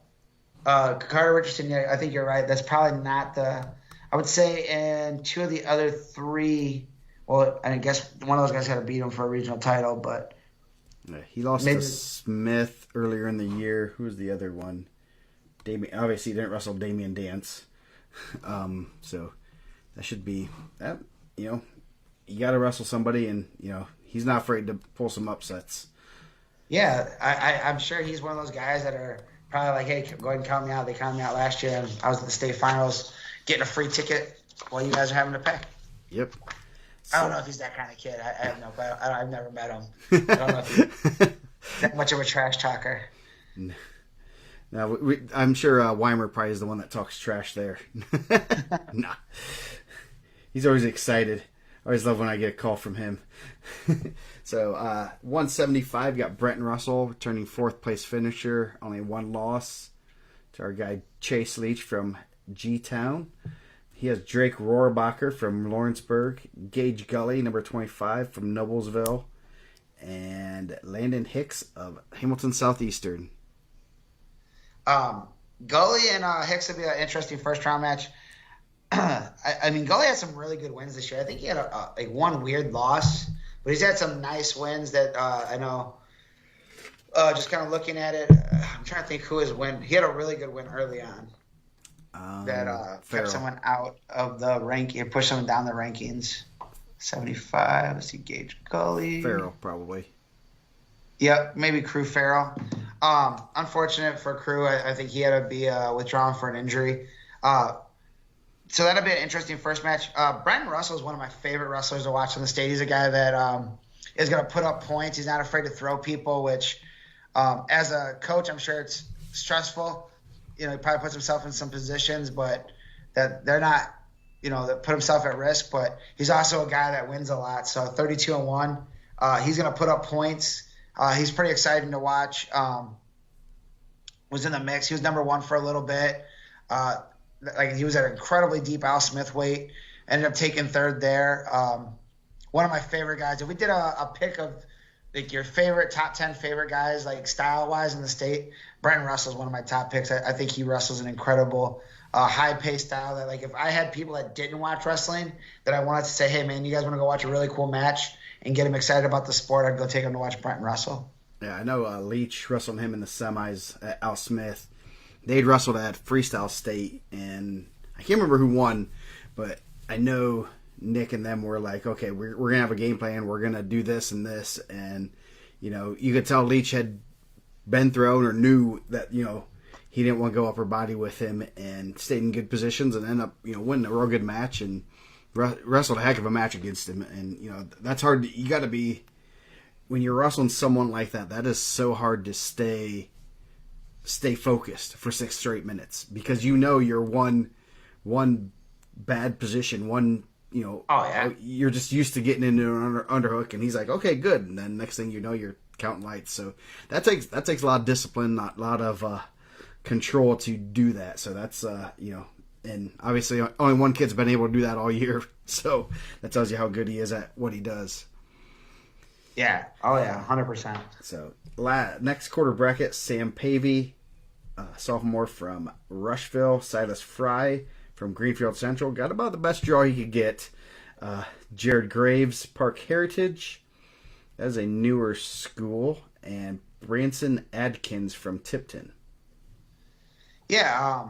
Carter Richardson, I think you're right. That's probably not I would say in two of the other three, well, I guess one of those guys had to beat him for a regional title, but. Yeah, he lost to Smith earlier in the year. Who was the other one? Obviously, he didn't wrestle Damian Dance. So that should be, you got to wrestle somebody, and, he's not afraid to pull some upsets. Yeah, I'm sure he's one of those guys that are probably like, hey, go ahead and count me out. They counted me out last year, and I was at the state finals getting a free ticket while you guys are having to pay. Yep. I don't know if he's that kind of kid. I have no clue. I've never met him. I don't know if he's that much of a trash talker. No, I'm sure Weimer probably is the one that talks trash there. Nah. He's always excited. I always love when I get a call from him. So, 175, got Brenton Russell, returning fourth place finisher, only one loss to our guy Chase Leach from G-Town. He has Drake Rohrbacher from Lawrenceburg, Gage Gully, number 25, from Noblesville, and Landon Hicks of Hamilton Southeastern. Gully and Hicks would be an interesting first-round match. I mean, Gully had some really good wins this year. I think he had one weird loss, but he's had some nice wins that I know. Just kind of looking at it, I'm trying to think who his win. He had a really good win early on that kept someone out of the rank. It pushed someone down the rankings. 75. Let's see, Gage Gully. Farrell, probably. Yep, maybe Crew Farrell. Unfortunate for Crew. I think he had to be withdrawn for an injury. So that'll be an interesting first match. Brenton Russell is one of my favorite wrestlers to watch on the stage. He's a guy that is going to put up points. He's not afraid to throw people, which as a coach, I'm sure it's stressful. He probably puts himself in some positions, but that they're not, that put himself at risk. But he's also a guy that wins a lot. So 32-1. He's going to put up points. He's pretty exciting to watch. Was in the mix. He was number one for a little bit. He was at an incredibly deep Al Smith weight. Ended up taking third there. One of my favorite guys. If we did a pick of your favorite top 10 favorite guys, style wise in the state, Brenton Russell is one of my top picks. I think he wrestles an incredible high paced style that if I had people that didn't watch wrestling that I wanted to say, hey man, you guys want to go watch a really cool match and get them excited about the sport, I'd go take them to watch Brenton Russell. Yeah, I know Leach wrestled him in the semis at Al Smith. They'd wrestled at Freestyle State, and I can't remember who won, but I know Nick and them were like, okay, we're going to have a game plan. We're going to do this and this. And, you could tell Leach had been thrown or knew that, he didn't want to go upper body with him and stayed in good positions and ended up, winning a real good match and wrestled a heck of a match against him. And, that's hard. You got to be, when you're wrestling someone like that, that is so hard to stay focused for 6 straight minutes because you're one bad position, one Oh yeah. you're just used to getting into an underhook, and he's like, okay, good, and then next thing you know, you're counting lights. So that takes a lot of discipline, a lot of control to do that. So that's and obviously only one kid's been able to do that all year. So that tells you how good he is at what he does. Yeah. Oh yeah. 100%. So next quarter bracket: Sam Pavey, sophomore from Rushville; Silas Fry from Greenfield Central. Got about the best draw he could get. Jared Graves, Park Heritage. That is a newer school. And Branson Adkins from Tipton. Yeah.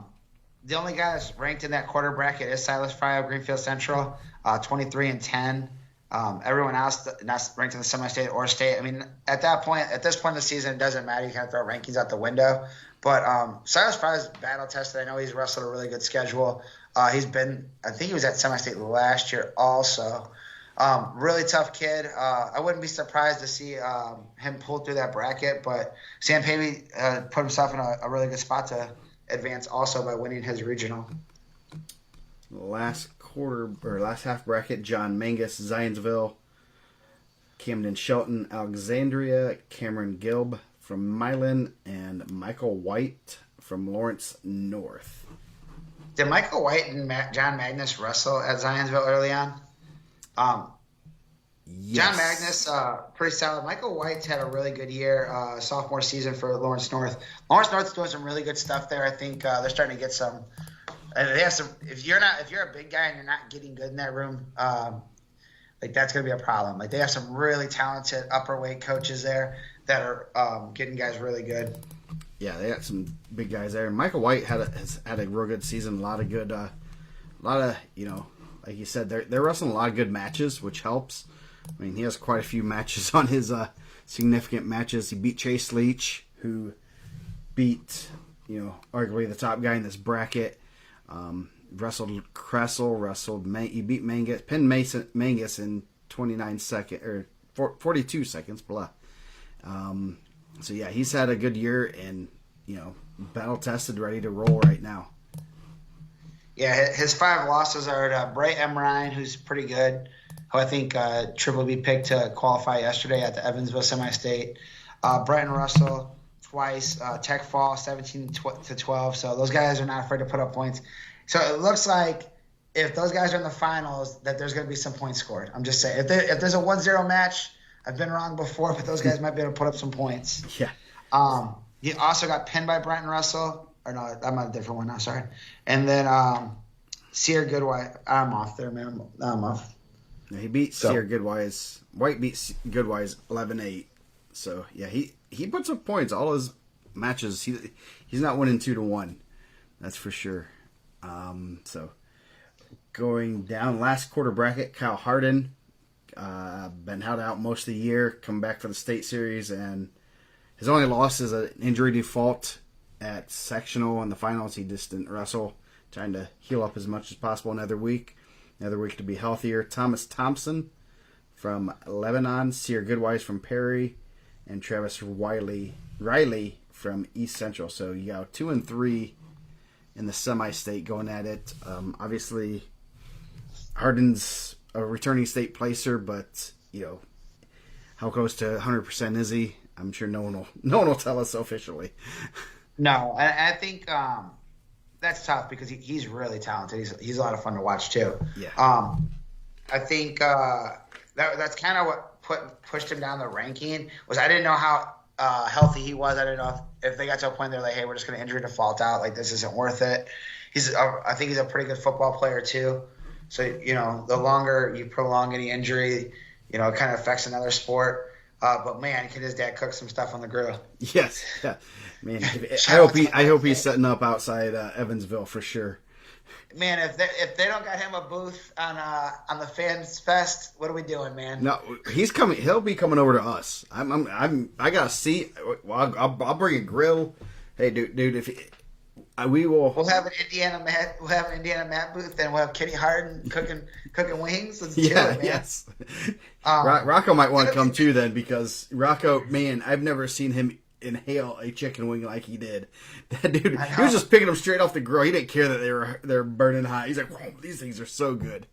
The only guy that's ranked in that quarter bracket is Silas Fry of Greenfield Central, 23-10. Everyone else not ranked in the semi-state or state. I mean, at this point in the season, it doesn't matter. You kind of throw rankings out the window. But Silas Fry is battle tested. I know he's wrestled a really good schedule. I think he was at semi-state last year also. Really tough kid. I wouldn't be surprised to see him pull through that bracket. But Sam Pavey put himself in a really good spot to advance also by winning his regional. Last half bracket: John Mangus, Zionsville; Camden Shelton, Alexandria; Cameron Gilb from Milan; and Michael White from Lawrence North. Did Michael White and John Magnus wrestle at Zionsville early on? Yes. John Magnus, pretty solid. Michael White's had a really good year, sophomore season for Lawrence North. Lawrence North's doing some really good stuff there. I think they're starting to get some. They have some. If you're a big guy and you're not getting good in that room, that's going to be a problem. Like, they have some really talented upper weight coaches there that are getting guys really good. Yeah, they got some big guys there. Michael White has had a real good season. A lot of good, like you said, they're wrestling a lot of good matches, which helps. I mean, he has quite a few matches on his significant matches. He beat Chase Leach, who beat arguably the top guy in this bracket. Wrestled Kressel, he beat Mangus, pinned Mangus in 29 seconds or 42 seconds. Blah. So yeah, he's had a good year and battle tested, ready to roll right now. Yeah, his 5 losses are to Bray Emrine, who's pretty good, who I think Triple B picked to qualify yesterday at the Evansville semi-state. Bretton Russell twice, Tech Fall 17-12. So those guys are not afraid to put up points. So it looks like if those guys are in the finals, that there's going to be some points scored. I'm just saying, if there's a 1-0 match, I've been wrong before, but those guys might be able to put up some points. Yeah. He also got pinned by Brenton Russell. Or no, I'm on a different one now, sorry. And then Sear Goodwise. I'm off there, man. I'm off. Yeah, he beat Sear Goodwise. White beat Goodwise 11-8. So, yeah, he puts up points. All his matches, he's not winning 2-1. That's for sure. So, going down, last quarter bracket, Kyle Harden. Been held out most of the year, come back for the state series, and his only loss is an injury default at sectional. In the finals, he just didn't wrestle, trying to heal up as much as possible another week to be healthier. Thomas Thompson from Lebanon, Sear Goodwise from Perry, and Travis Riley from East Central. So you got 2 and 3 in the semi-state going at it. Obviously, Harden's a returning state placer, but how close to 100% is he? I'm sure no one will tell us officially. No, I think that's tough because he's really talented. He's a lot of fun to watch too. Yeah. I think that's kind of what pushed him down the ranking. Was I didn't know how healthy he was. I didn't know if they got to a point they're like, hey, we're just going to injury default out. Like, this isn't worth it. I think he's a pretty good football player too. So the longer you prolong any injury, it kind of affects another sport. But man, can his dad cook some stuff on the grill? Yes, yeah. Man, I hope he's setting up outside Evansville for sure. Man, if they don't got him a booth on the Fans Fest, what are we doing, man? No, he's coming. He'll be coming over to us. I got a seat. I'll bring a grill. Hey, dude, if we will, we'll have an IndianaMat. We'll have an IndianaMat booth, and we'll have Kenny Harden cooking wings. Let's do it, man. Yes. Rocco might want to come too then, because Rocco, man, I've never seen him inhale a chicken wing like he did. That dude, he was just picking them straight off the grill. He didn't care that they're burning hot. He's like, "Whoa, these things are so good."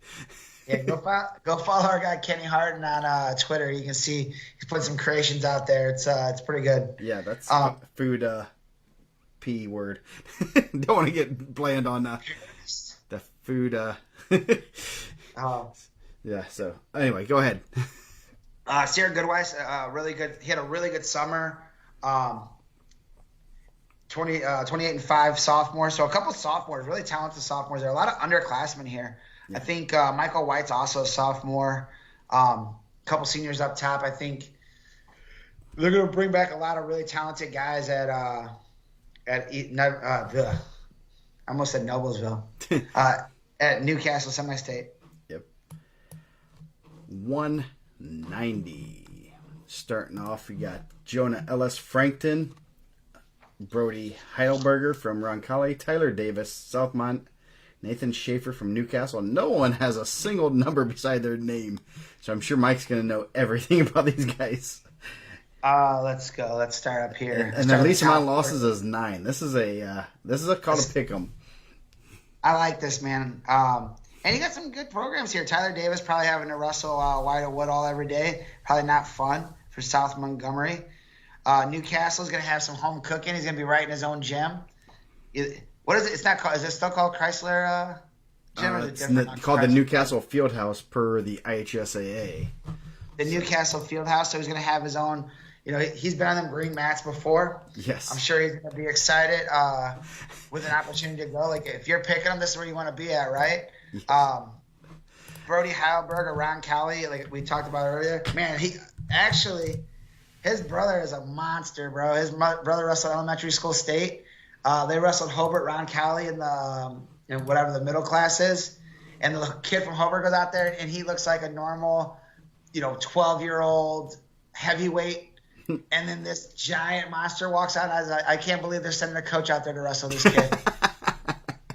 Yeah, go follow our guy Kenny Harden on Twitter. You can see he's put some creations out there. It's pretty good. Yeah, that's food P word. Don't want to get bland on the food. Oh. Yeah. So anyway, go ahead. Sierra Goodwise, really good. He had a really good summer. 28-5 sophomore. So a couple sophomores, really talented sophomores. There are a lot of underclassmen here. Yeah. I think Michael White's also a sophomore. A couple seniors up top. I think they're going to bring back a lot of really talented guys at I almost said Noblesville. At Newcastle Semi-State. Yep. 190. Starting off, we got Jonah Ellis Frankton, Brody Heidelberger from Roncalli, Tyler Davis, Southmont, Nathan Schaefer from Newcastle. No one has a single number beside their name, so I'm sure Mike's going to know everything about these guys. Let's go. Let's start up here. And their least amount of losses is 9. This is a call to pick 'em. I like this, man. And you got some good programs here. Tyler Davis probably having to wrestle White or Woodall every day. Probably not fun for South Montgomery. Newcastle's going to have some home cooking. He's going to be right in his own gym. What is it? It's not called. Is it still called Chrysler Gym? It's called the Newcastle Fieldhouse per the IHSAA. The Newcastle Fieldhouse. So he's going to have his own. You know, he's been on them green mats before. Yes. I'm sure he's going to be excited with an opportunity to go. Like, if you're picking him, this is where you want to be at, right? Yes. Brody Heidelberg, Ron Cali, like we talked about earlier. Man, his brother is a monster, bro. His brother wrestled elementary school state. They wrestled Hobart, Ron Cali in whatever the middle class is. And the kid from Hobart goes out there, and he looks like a normal, 12-year-old heavyweight. And then this giant monster walks out. And I was like, I can't believe they're sending a coach out there to wrestle this kid.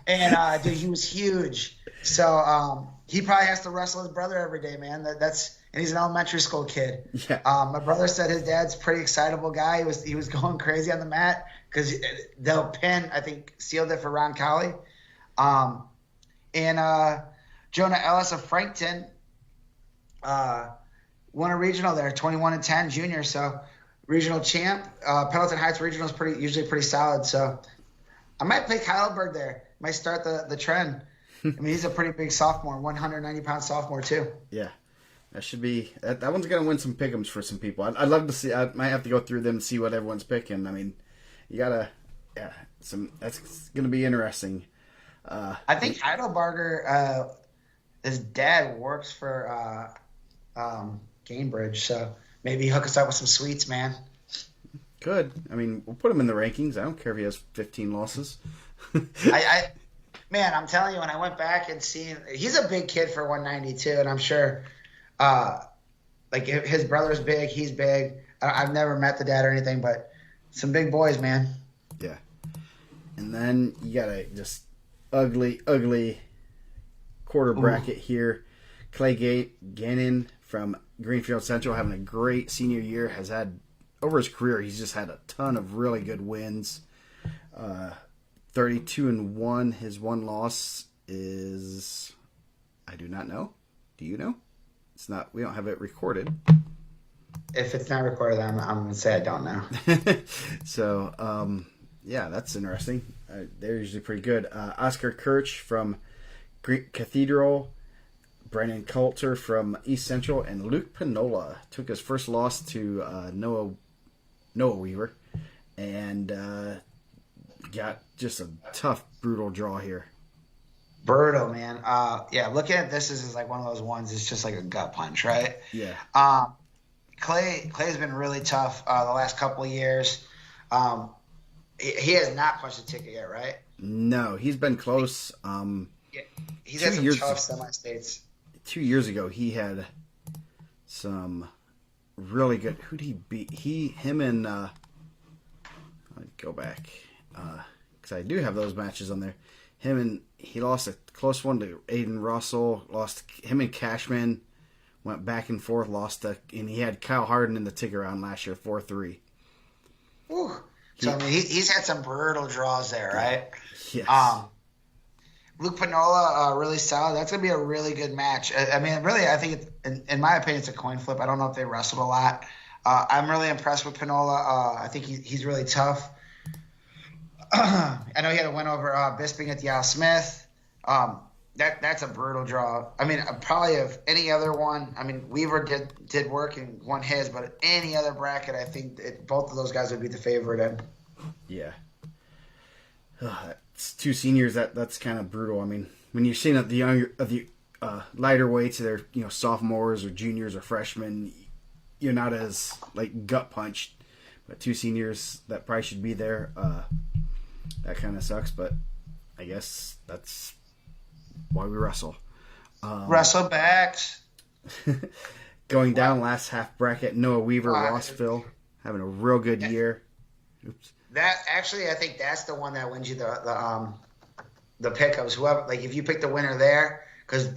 And dude, he was huge. So he probably has to wrestle his brother every day, man. And he's an elementary school kid. Yeah. My brother said his dad's a pretty excitable guy. He was going crazy on the mat because they'll pin. I think sealed it for Ron Cali. And Jonah Ellis of Frankton won a regional there, 21-10 junior. So. Regional champ. Pendleton Heights regional is usually pretty solid. So I might pick Heidelberg there. Might start the trend. I mean, he's a pretty big sophomore, 190-pound sophomore too. Yeah, that should be that one's gonna win some pick'ems for some people. I'd love to see. I might have to go through them and see what everyone's picking. I mean, you gotta that's gonna be interesting. I think Heidelberger, his dad works for Cambridge, so. Maybe hook us up with some sweets, man. Good. I mean, we'll put him in the rankings. I don't care if he has 15 losses. Man, I'm telling you, when I went back and seen, he's a big kid for 192, and I'm sure, like his brother's big, he's big. I've never met the dad or anything, but some big boys, man. Yeah. And then you got a just ugly quarter bracket here. Clay Gannon from Greenfield Central having a great senior year. Has had over his career, he's just had a ton of really good wins. 32-1. His one loss is I do not know. Do you know? It's not. We don't have it recorded. If it's not recorded, I'm gonna say I don't know. So yeah, that's interesting. They're usually pretty good. Oscar Kirch from Cathedral. Brandon Coulter from East Central, and Luke Pinola took his first loss to Noah Weaver, and got just a tough, brutal draw here. Brutal, man. Yeah, looking at this is like one of those ones. It's just like a gut punch, right? Yeah. Clay's been really tough the last couple of years. He has not punched a ticket yet, right? No, he's been close. Yeah, he's had some tough semi-states. 2 years ago, he had some really good. Who'd he beat? Him and I'd go back because I do have those matches on there. He lost a close one to Aiden Russell. Lost him and Cashman went back and forth. And he had Kyle Harden in the ticket round last year, 4-3. So I mean, he's had some brutal draws there, right? Yes. Luke Pinola, really solid. That's gonna be a really good match. I mean, really, I think in my opinion, it's a coin flip. I don't know if they wrestled a lot. I'm really impressed with Pinola. I think he's really tough. I know he had a win over Bisping at the Al Smith. That's a brutal draw. I mean, probably of any other one. I mean, Weaver did work and won his, but any other bracket, I think both of those guys would be the favorite in. Yeah. It's two seniors. That's kind of brutal. I mean, when you're seeing at the lighter weights, they're sophomores or juniors or freshmen, you're not as like gut punched. But two seniors that probably should be there. That kind of sucks, but I guess that's why we wrestle. Wrestle backs. Going down last half bracket, Noah Weaver, Rossville, having a real good year. Oops. That actually, I think that's the one that wins you the pickups. Whoever, like, if you pick the winner there, because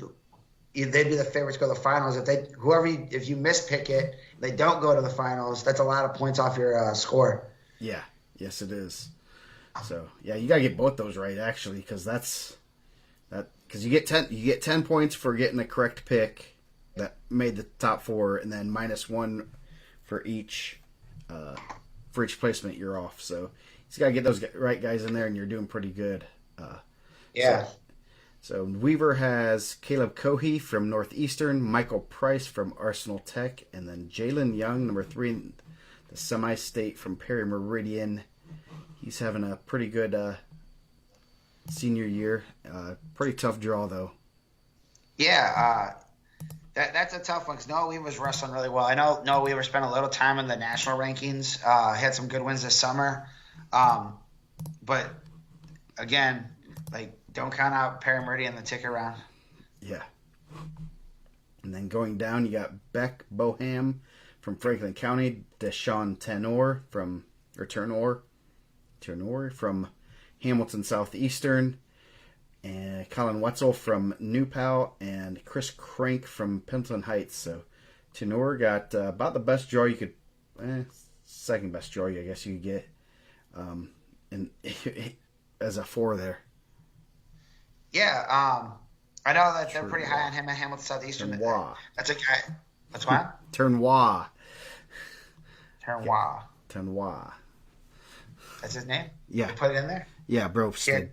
they'd be the favorites to go to the finals. If you mispick it, they don't go to the finals. That's a lot of points off your score. Yeah, yes, it is. So yeah, you gotta get both those right actually, because you get 10 points for getting the correct pick that made the top 4, and then -1 for each placement you're off. So you just gotta get those right guys in there, and you're doing pretty good. Yeah. So Weaver has Caleb Cohey from Northeastern, Michael Price from Arsenal Tech, and then Jalen Young, number 3 in the semi-state from Perry Meridian. He's having a pretty good senior year. Pretty tough draw, though. Yeah, that's a tough one because Noah Weaver's wrestling really well. I know Noah Weaver spent a little time in the national rankings. Had some good wins this summer. But, again, like, don't count out Perry Meridian in the ticket round. Yeah. And then going down, you got Beck Boham from Franklin County, Deshaun Tenor from Hamilton Southeastern, and Colin Wetzel from New Pal, and Chris Crank from Pendleton Heights. So Tenor got about the best draw you could, second best draw I guess you could get, and as a 4 there. Yeah, I know that they're pretty high on him at Hamilton Southeastern. That's a guy. That's what? Turnwa. Turnwa. That's his name? Yeah. You put it in there? Yeah, bro. I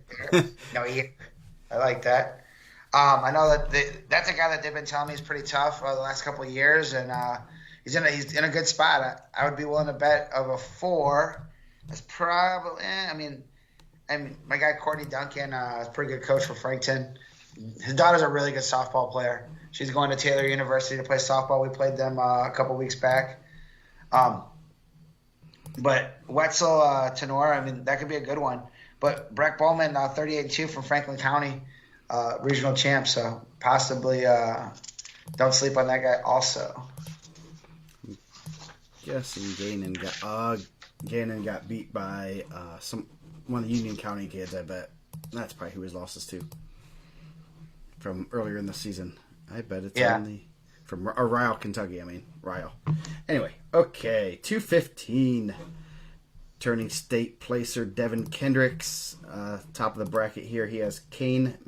like that. I know that that's a guy that they've been telling me is pretty tough the last couple of years, and he's in a good spot. I would be willing to bet of a 4. That's probably, and my guy Courtney Duncan is a pretty good coach for Frankton. His daughter's a really good softball player. She's going to Taylor University to play softball. We played them a couple weeks back. But Wetzel, Tenor, that could be a good one. But Breck Bowman, 38-2 from Franklin County, regional champ. So possibly don't sleep on that guy also. Guessing Gannon got beat by one of the Union County kids, I bet. That's probably who his losses to from earlier in the season. I bet it's from Ryle, Kentucky. Ryle. Anyway, okay, 215. Turning state placer Devin Kendricks, top of the bracket here. He has Kane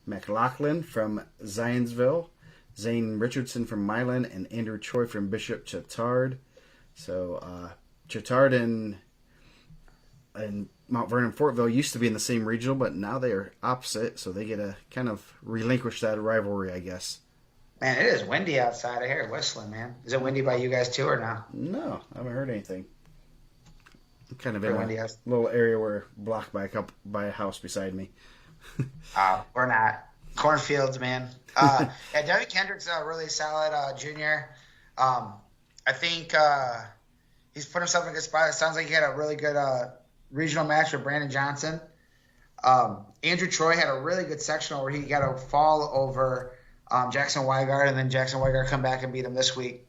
McLaughlin from Zionsville, Zane Richardson from Milan, and Andrew Choi from Bishop Chatard. So Chatard and Mount Vernon Fortville used to be in the same regional, but now they are opposite, so they get to kind of relinquish that rivalry, I guess. Man, it is windy outside. I hear it whistling, man. Is it windy by you guys too or no? No, I haven't heard anything. I'm kind of in a little area where blocked by a house beside me. We're not. Cornfields, man. Devin Kendrick's a really solid junior. I think he's put himself in a good spot. It sounds like he had a really good regional match with Brandon Johnson. Andrew Troy had a really good sectional where he got a fall over Jackson Weigard, and then Jackson Weigard come back and beat him this week.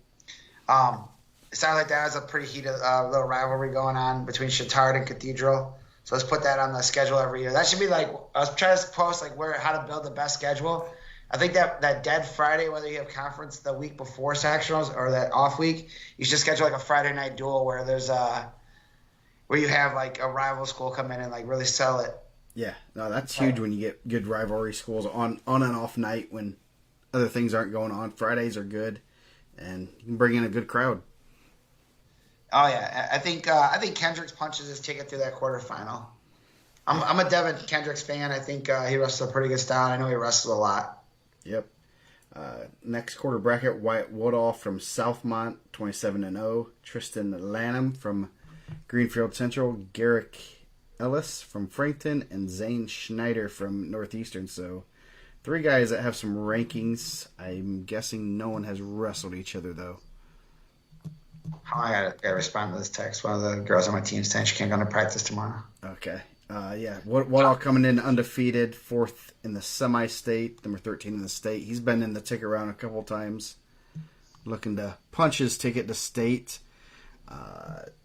It sounds like that was a pretty heated little rivalry going on between Chatard and Cathedral. So let's put that on the schedule every year. That should be like, I was trying to post how to build the best schedule. I think that dead Friday, whether you have conference the week before sectionals or that off week, you should schedule like a Friday night duel where there's where you have like a rival school come in and like really sell it. Yeah, no, that's huge when you get good rivalry schools on and off night when other things aren't going on. Fridays are good, and you can bring in a good crowd. Oh yeah, I think Kendricks punches his ticket through that quarterfinal. I'm a Devin Kendricks fan. I think he wrestles a pretty good style. I know he wrestles a lot. Yep. Next quarter bracket: Wyatt Woodall from Southmont, 27-0. Tristan Lanham from Greenfield Central. Garrick Ellis from Frankton, and Zane Schneider from Northeastern. So, 3 guys that have some rankings. I'm guessing no one has wrestled each other though. I gotta respond to this text. One of the girls on my team saying she can't go to practice tomorrow. Okay. Yeah. Woodall coming in undefeated, 4th in the semi-state, number 13 in the state. He's been in the ticket round a couple times, looking to punch his ticket to state.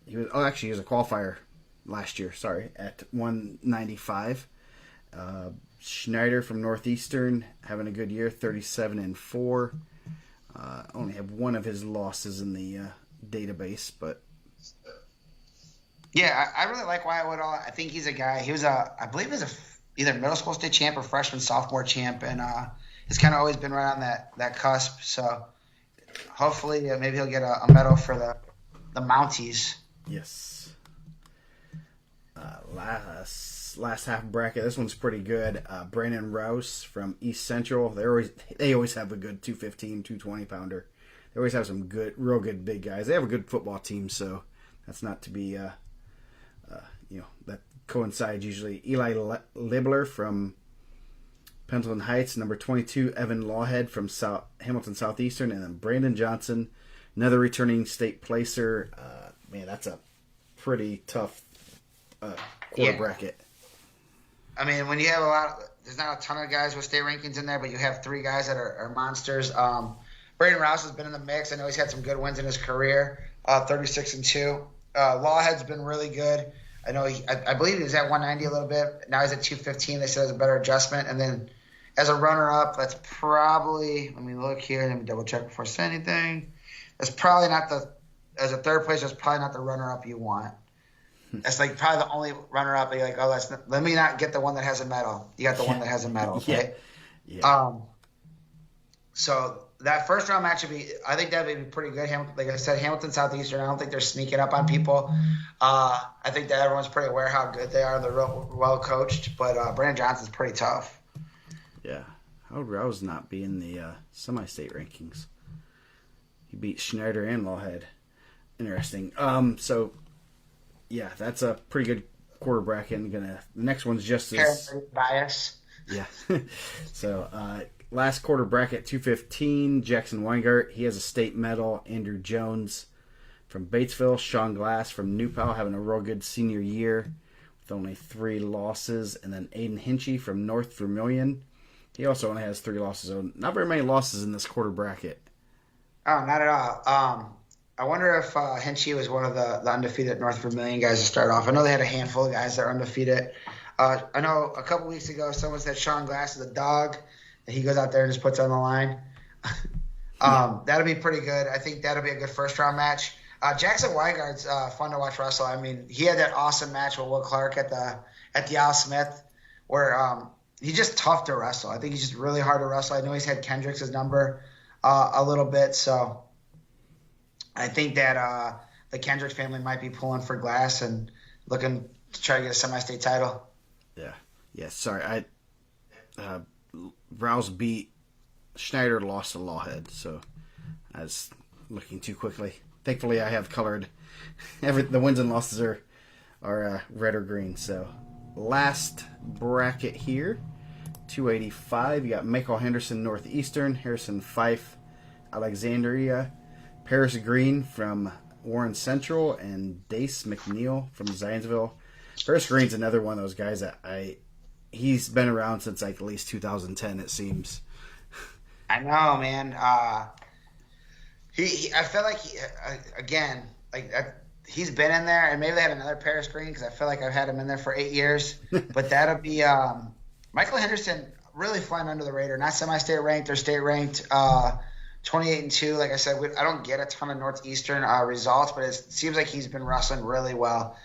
He was a qualifier last year. Sorry, at 195. Schneider from Northeastern having a good year, 37-4. Only have one of his losses in the database, but yeah, I really like Wyatt Woodall. I think he's a guy. I believe he was either middle school state champ or freshman sophomore champ, and he's kind of always been right on that cusp. So hopefully, maybe he'll get a medal for the Mounties. Yes. Last half bracket. This one's pretty good. Brandon Rouse from East Central. They always have a good 215, 220 pounder. They always have some real good big guys. They have a good football team, so that's not to be, that coincides usually. Eli Libler from Pendleton Heights, number 22. Evan Lawhead from Hamilton Southeastern, and then Brandon Johnson, another returning state placer. Man, that's a pretty tough quarter bracket. I mean, when you have there's not a ton of guys with state rankings in there, but you have 3 guys that are monsters. Brandon Rouse has been in the mix. I know he's had some good wins in his career, 36-2. Lawhead's been really good. I know I believe he was at 190 a little bit. Now he's at 215. They said it's a better adjustment. And then as a runner-up, that's probably – let me look here. Let me double-check before I say anything. That's probably not as a third place, that's probably not the runner-up you want. That's like probably the only runner-up. You're like, let me not get the one that has a medal. You got the one that has a medal, right? Yeah. So that first round match I think that would be pretty good. Like I said, Hamilton Southeastern, I don't think they're sneaking up on people. I think that everyone's pretty aware how good they are. They're real well coached, but Brandon Johnson's pretty tough. Yeah. How would Rouse not be in the semi-state rankings? He beat Schneider and Lawhead. Interesting. So, yeah, that's a pretty good quarter bracket. The next one's just as bias. Yeah. So, last quarter bracket, 215. Jackson Weingart, he has a state medal. Andrew Jones from Batesville. Sean Glass from New Pal having a real good senior year with only 3 losses. And then Aiden Hinchy from North Vermilion. He also only has 3 losses. So not very many losses in this quarter bracket. Oh, not at all. I wonder if Hinchy was one of the undefeated North Vermilion guys to start off. I know they had a handful of guys that are undefeated. I know a couple weeks ago someone said Sean Glass is a dog, and he goes out there and just puts on the line. That'll be pretty good. I think that'll be a good first-round match. Jackson Weigart's fun to watch wrestle. I mean, he had that awesome match with Will Clark at the Al Smith where he's just tough to wrestle. I think he's just really hard to wrestle. I know he's had Kendricks' number a little bit, so I think that the Kendricks family might be pulling for Glass and looking to try to get a semi-state title. Yeah. Sorry, Rouse beat Schneider, lost to Lawhead, so I was looking too quickly. Thankfully, I have colored. The wins and losses are red or green. So last bracket here, 285. You got Michael Henderson, Northeastern, Harrison Fife, Alexandria, Paris Green from Warren Central, and Dace McNeil from Zionsville. Paris Green's another one of those guys that he's been around since like at least 2010, it seems. I know, man. I feel like he's been in there, and maybe they had another Paris Green because I feel like I've had him in there for 8 years. But that'll be Michael Henderson, really flying under the radar. Not semi-state ranked or state ranked. 28-2. Like I said, I don't get a ton of Northeastern results, but it seems like he's been wrestling really well.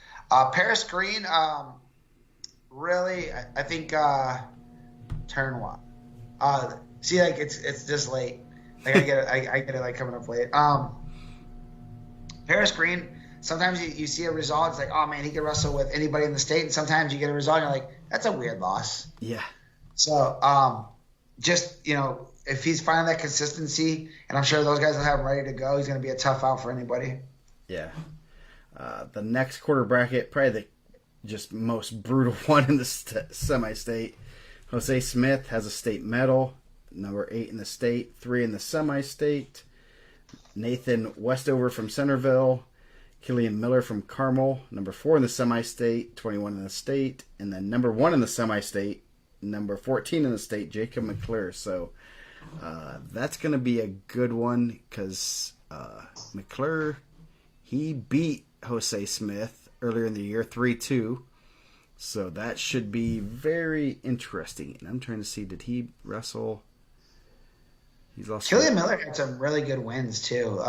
Paris Green, really, I think turn one. See, like it's just late. Like I get it like coming up late. Paris Green. Sometimes you see a result, it's like, oh man, he could wrestle with anybody in the state, and sometimes you get a result, and you're like, that's a weird loss. Yeah. So just if he's finding that consistency, and I'm sure those guys will have him ready to go, he's going to be a tough out for anybody. Yeah. The next quarter bracket, probably the just most brutal one in the semi-state. Jose Smith has a state medal, number 8 in the state, 3 in the semi-state. Nathan Westover from Centerville, Killian Miller from Carmel, number 4 in the semi-state, 21 in the state, and then number 1 in the semi-state, number 14 in the state, Jacob McClure. So that's going to be a good one because McClure, he beat Jose Smith earlier in the year, 3-2. So that should be very interesting. And I'm trying to see, did he wrestle? He's lost. Killian Miller had some really good wins too.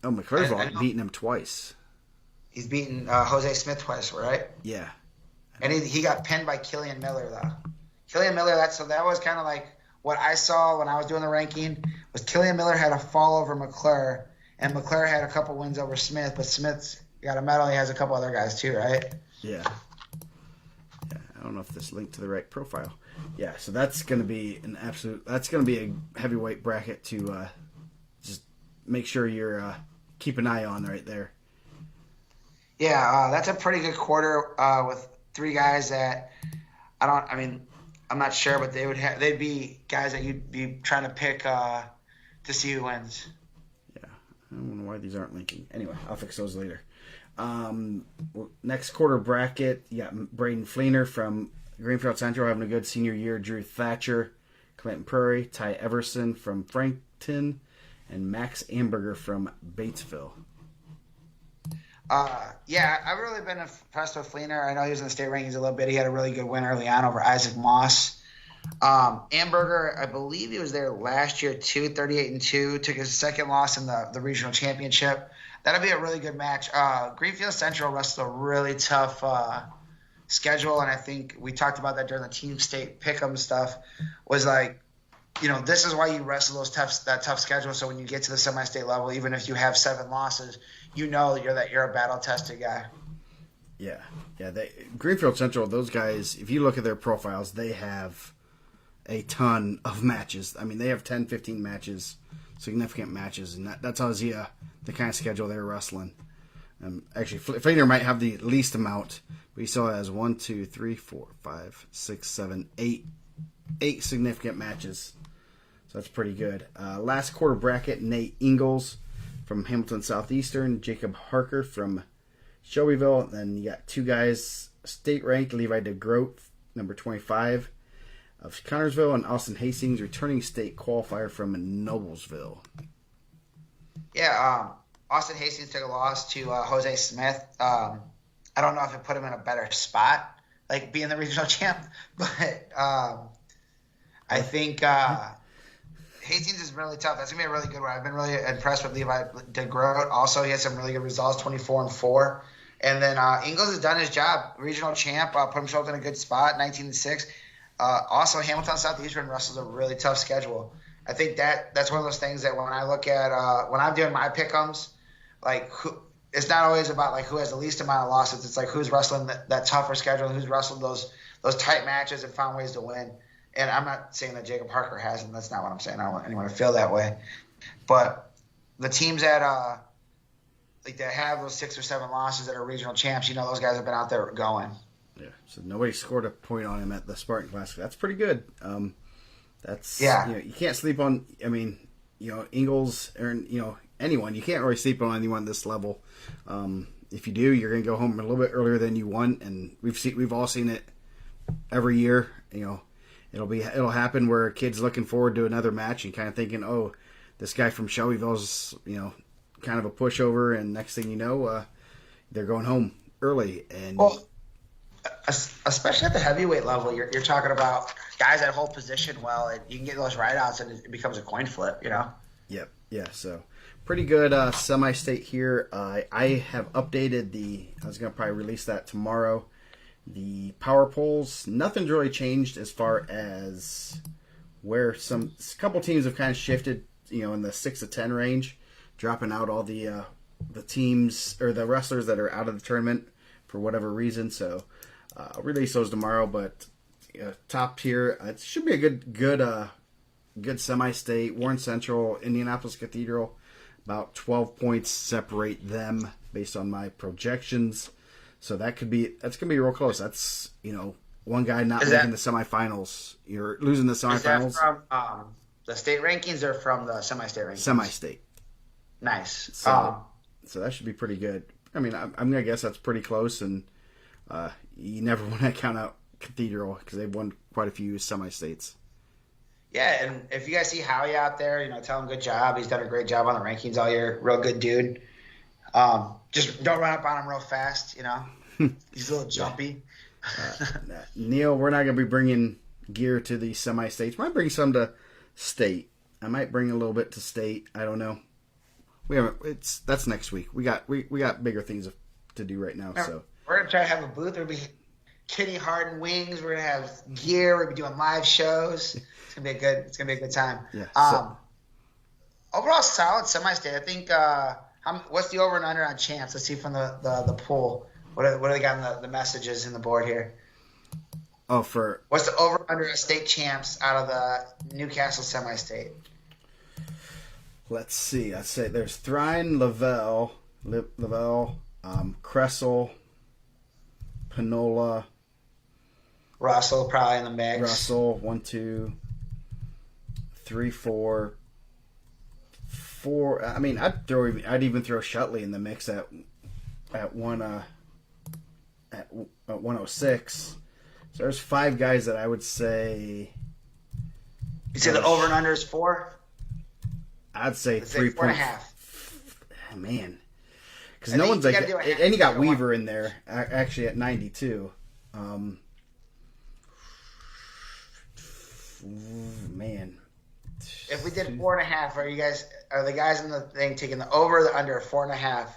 McClure's beaten him twice. He's beaten Jose Smith twice, right? Yeah. And he got pinned by Killian Miller though. Killian Miller, that was kind of like what I saw when I was doing the ranking. Was Killian Miller had a fall over McClure, and McClure had a couple wins over Smith, but Smith's got a medal. He has a couple other guys too, right? Yeah. I don't know if this linked to the right profile. Yeah, so that's going to be that's going to be a heavyweight bracket to just make sure you're keep an eye on right there. Yeah, that's a pretty good quarter with 3 guys that I'm not sure, but they'd be guys that you'd be trying to pick to see who wins. Yeah, I don't know why these aren't linking. Anyway, I'll fix those later. Next quarter bracket, you got Braden Fleener from Greenfield Central having a good senior year, Drew Thatcher, Clinton Prairie, Ty Everson from Frankton, and Max Amberger from Batesville. Yeah, I've really been impressed with Fleener. I know he was in the state rankings a little bit. He had a really good win early on over Isaac Moss. Amberger, I believe he was there last year too, 38-2, took his second loss in the regional championship. That'll be a really good match. Greenfield Central wrestled a really tough schedule, and I think we talked about that during the team state pick'em stuff. Was like, this is why you wrestle that tough schedule. So when you get to the semi-state level, even if you have 7 losses, you're a battle-tested guy. Yeah. Greenfield Central, those guys, if you look at their profiles, they have a ton of matches. I mean, they have 10, 15 matches, significant matches, and that tells you the kind of schedule they're wrestling. Actually, Fleener might have the least amount, but he still has 1, 2, 3, 4, 5, 6, 7, 8 significant matches. So that's pretty good. Last quarter bracket, Nate Ingalls from Hamilton Southeastern, Jacob Harker from Shelbyville. Then you got 2 guys state ranked, Levi DeGroat, number 25 of Connorsville, and Austin Hastings, returning state qualifier from Noblesville. Yeah, Austin Hastings took a loss to Jose Smith. I don't know if it put him in a better spot, like being the regional champ, but I think Hastings is really tough. That's going to be a really good one. I've been really impressed with Levi DeGroat. Also, he had some really good results, 24-4. And then Ingalls has done his job. Regional champ, put himself in a good spot, 19-6. Also, Hamilton Southeastern wrestles a really tough schedule. I think that's one of those things that when I look at when I'm doing my pick'ems, like it's not always about like who has the least amount of losses. It's like who's wrestling that tougher schedule, who's wrestled those tight matches and found ways to win. And I'm not saying that Jacob Harker hasn't. That's not what I'm saying. I don't want anyone to feel that way. But the teams that that have those 6 or 7 losses that are regional champs, those guys have been out there going. Yeah. So nobody scored a point on him at the Spartan Classic. That's pretty good. That's you can't sleep on. I mean, Ingalls or anyone. You can't really sleep on anyone this level. If you do, you're going to go home a little bit earlier than you want, and we've all seen it every year. It'll happen where a kid's looking forward to another match and kind of thinking, oh, this guy from Shelbyville's kind of a pushover, and next thing you know, they're going home early. And especially at the heavyweight level, you're talking about guys that hold position well, and you can get those rideouts, and it becomes a coin flip. Yep. Yeah. So pretty good semi-state here. I have updated I was going to probably release that tomorrow. The power polls, nothing's really changed as far as where a couple teams have kind of shifted, in the 6 to 10 range, dropping out all the teams or the wrestlers that are out of the tournament for whatever reason. So I'll release those tomorrow. But top tier, it should be a good semi-state. Warren Central, Indianapolis Cathedral, about 12 points separate them based on my projections. So that's gonna be real close. That's one guy not making the semifinals. You're losing the semifinals. Is that from the state rankings or from the semi-state rankings? Semi-state. Nice. So that should be pretty good. I mean, I'm gonna guess that's pretty close, and you never want to count out Cathedral because they've won quite a few semi-states. Yeah, and if you guys see Howie out there, tell him good job. He's done a great job on the rankings all year. Real good dude. Just don't run up on him real fast, He's a little jumpy. Neil, we're not going to be bringing gear to the semi-states. Might bring some to state. I might bring a little bit to state. I don't know. That's next week. We got bigger things to do right now. So we're going to try to have a booth. There'll be Kitty Harden wings. We're going to have gear. We're going to be doing live shows. It's going to be a good time. Yeah. Overall, solid semi-state. I think. What's the over and under on champs? Let's see from the pool. What do they got in the messages in the board here? Oh, what's the over under state champs out of the Newcastle semi-state? Let's see. I'd say there's Thrine, Lavelle, Cressel, Panola, Russell probably in the mix. Russell 1, 2, 3, 4. I mean, I'd even throw Shutley in the mix at 106. So there's 5 guys that I would say. You say the over and under is 4? I'd say 3.5. Man, because no one's like, and you got Weaver in there actually at 92. Man. If we did 4.5, are the guys in the thing taking the over or the under 4.5?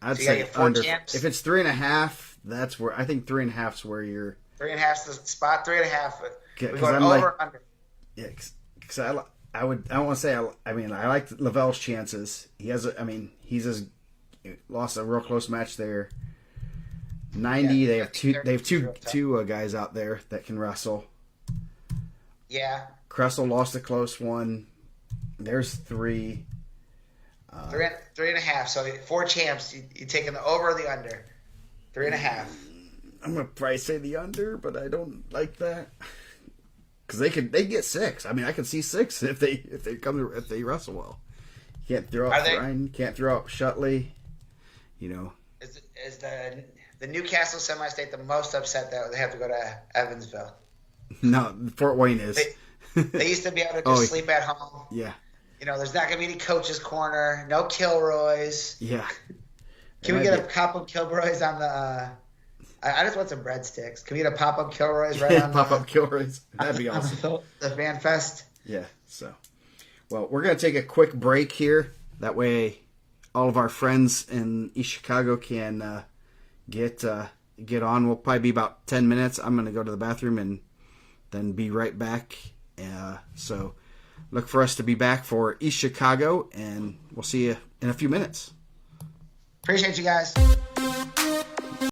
I'd say under. Champs? If it's 3.5, that's where I think 3.5 is where you're. 3.5 is the spot. 3.5. We're going over or under. Yeah, because I don't want to say. I like Lavelle's chances. He's lost a real close match there. 90. Yeah, they have two guys out there that can wrestle. Yeah. Cressel lost a close one. There's 3. 3.5. So 4 champs. You taking the over or the under? 3.5. I'm gonna probably say the under, but I don't like that because they get 6. I mean, I can see 6 if they wrestle well. You can't throw out Ryan. Can't throw out Shutley. Is the Newcastle semi-state the most upset that they have to go to Evansville? No, Fort Wayne is. They used to be able to just sleep at home. Yeah. There's not going to be any coach's corner, no Kilroys. Yeah. Can we get a pop-up Kilroys on the I just want some breadsticks. Can we get a pop-up Kilroys right on pop-up Kilroys? That'd be awesome. The Fan Fest. Yeah, so. Well, we're going to take a quick break here. That way all of our friends in East Chicago can get on. We'll probably be about 10 minutes. I'm going to go to the bathroom and then be right back. So look for us to be back for East Chicago, and we'll see you in a few minutes. Appreciate you guys.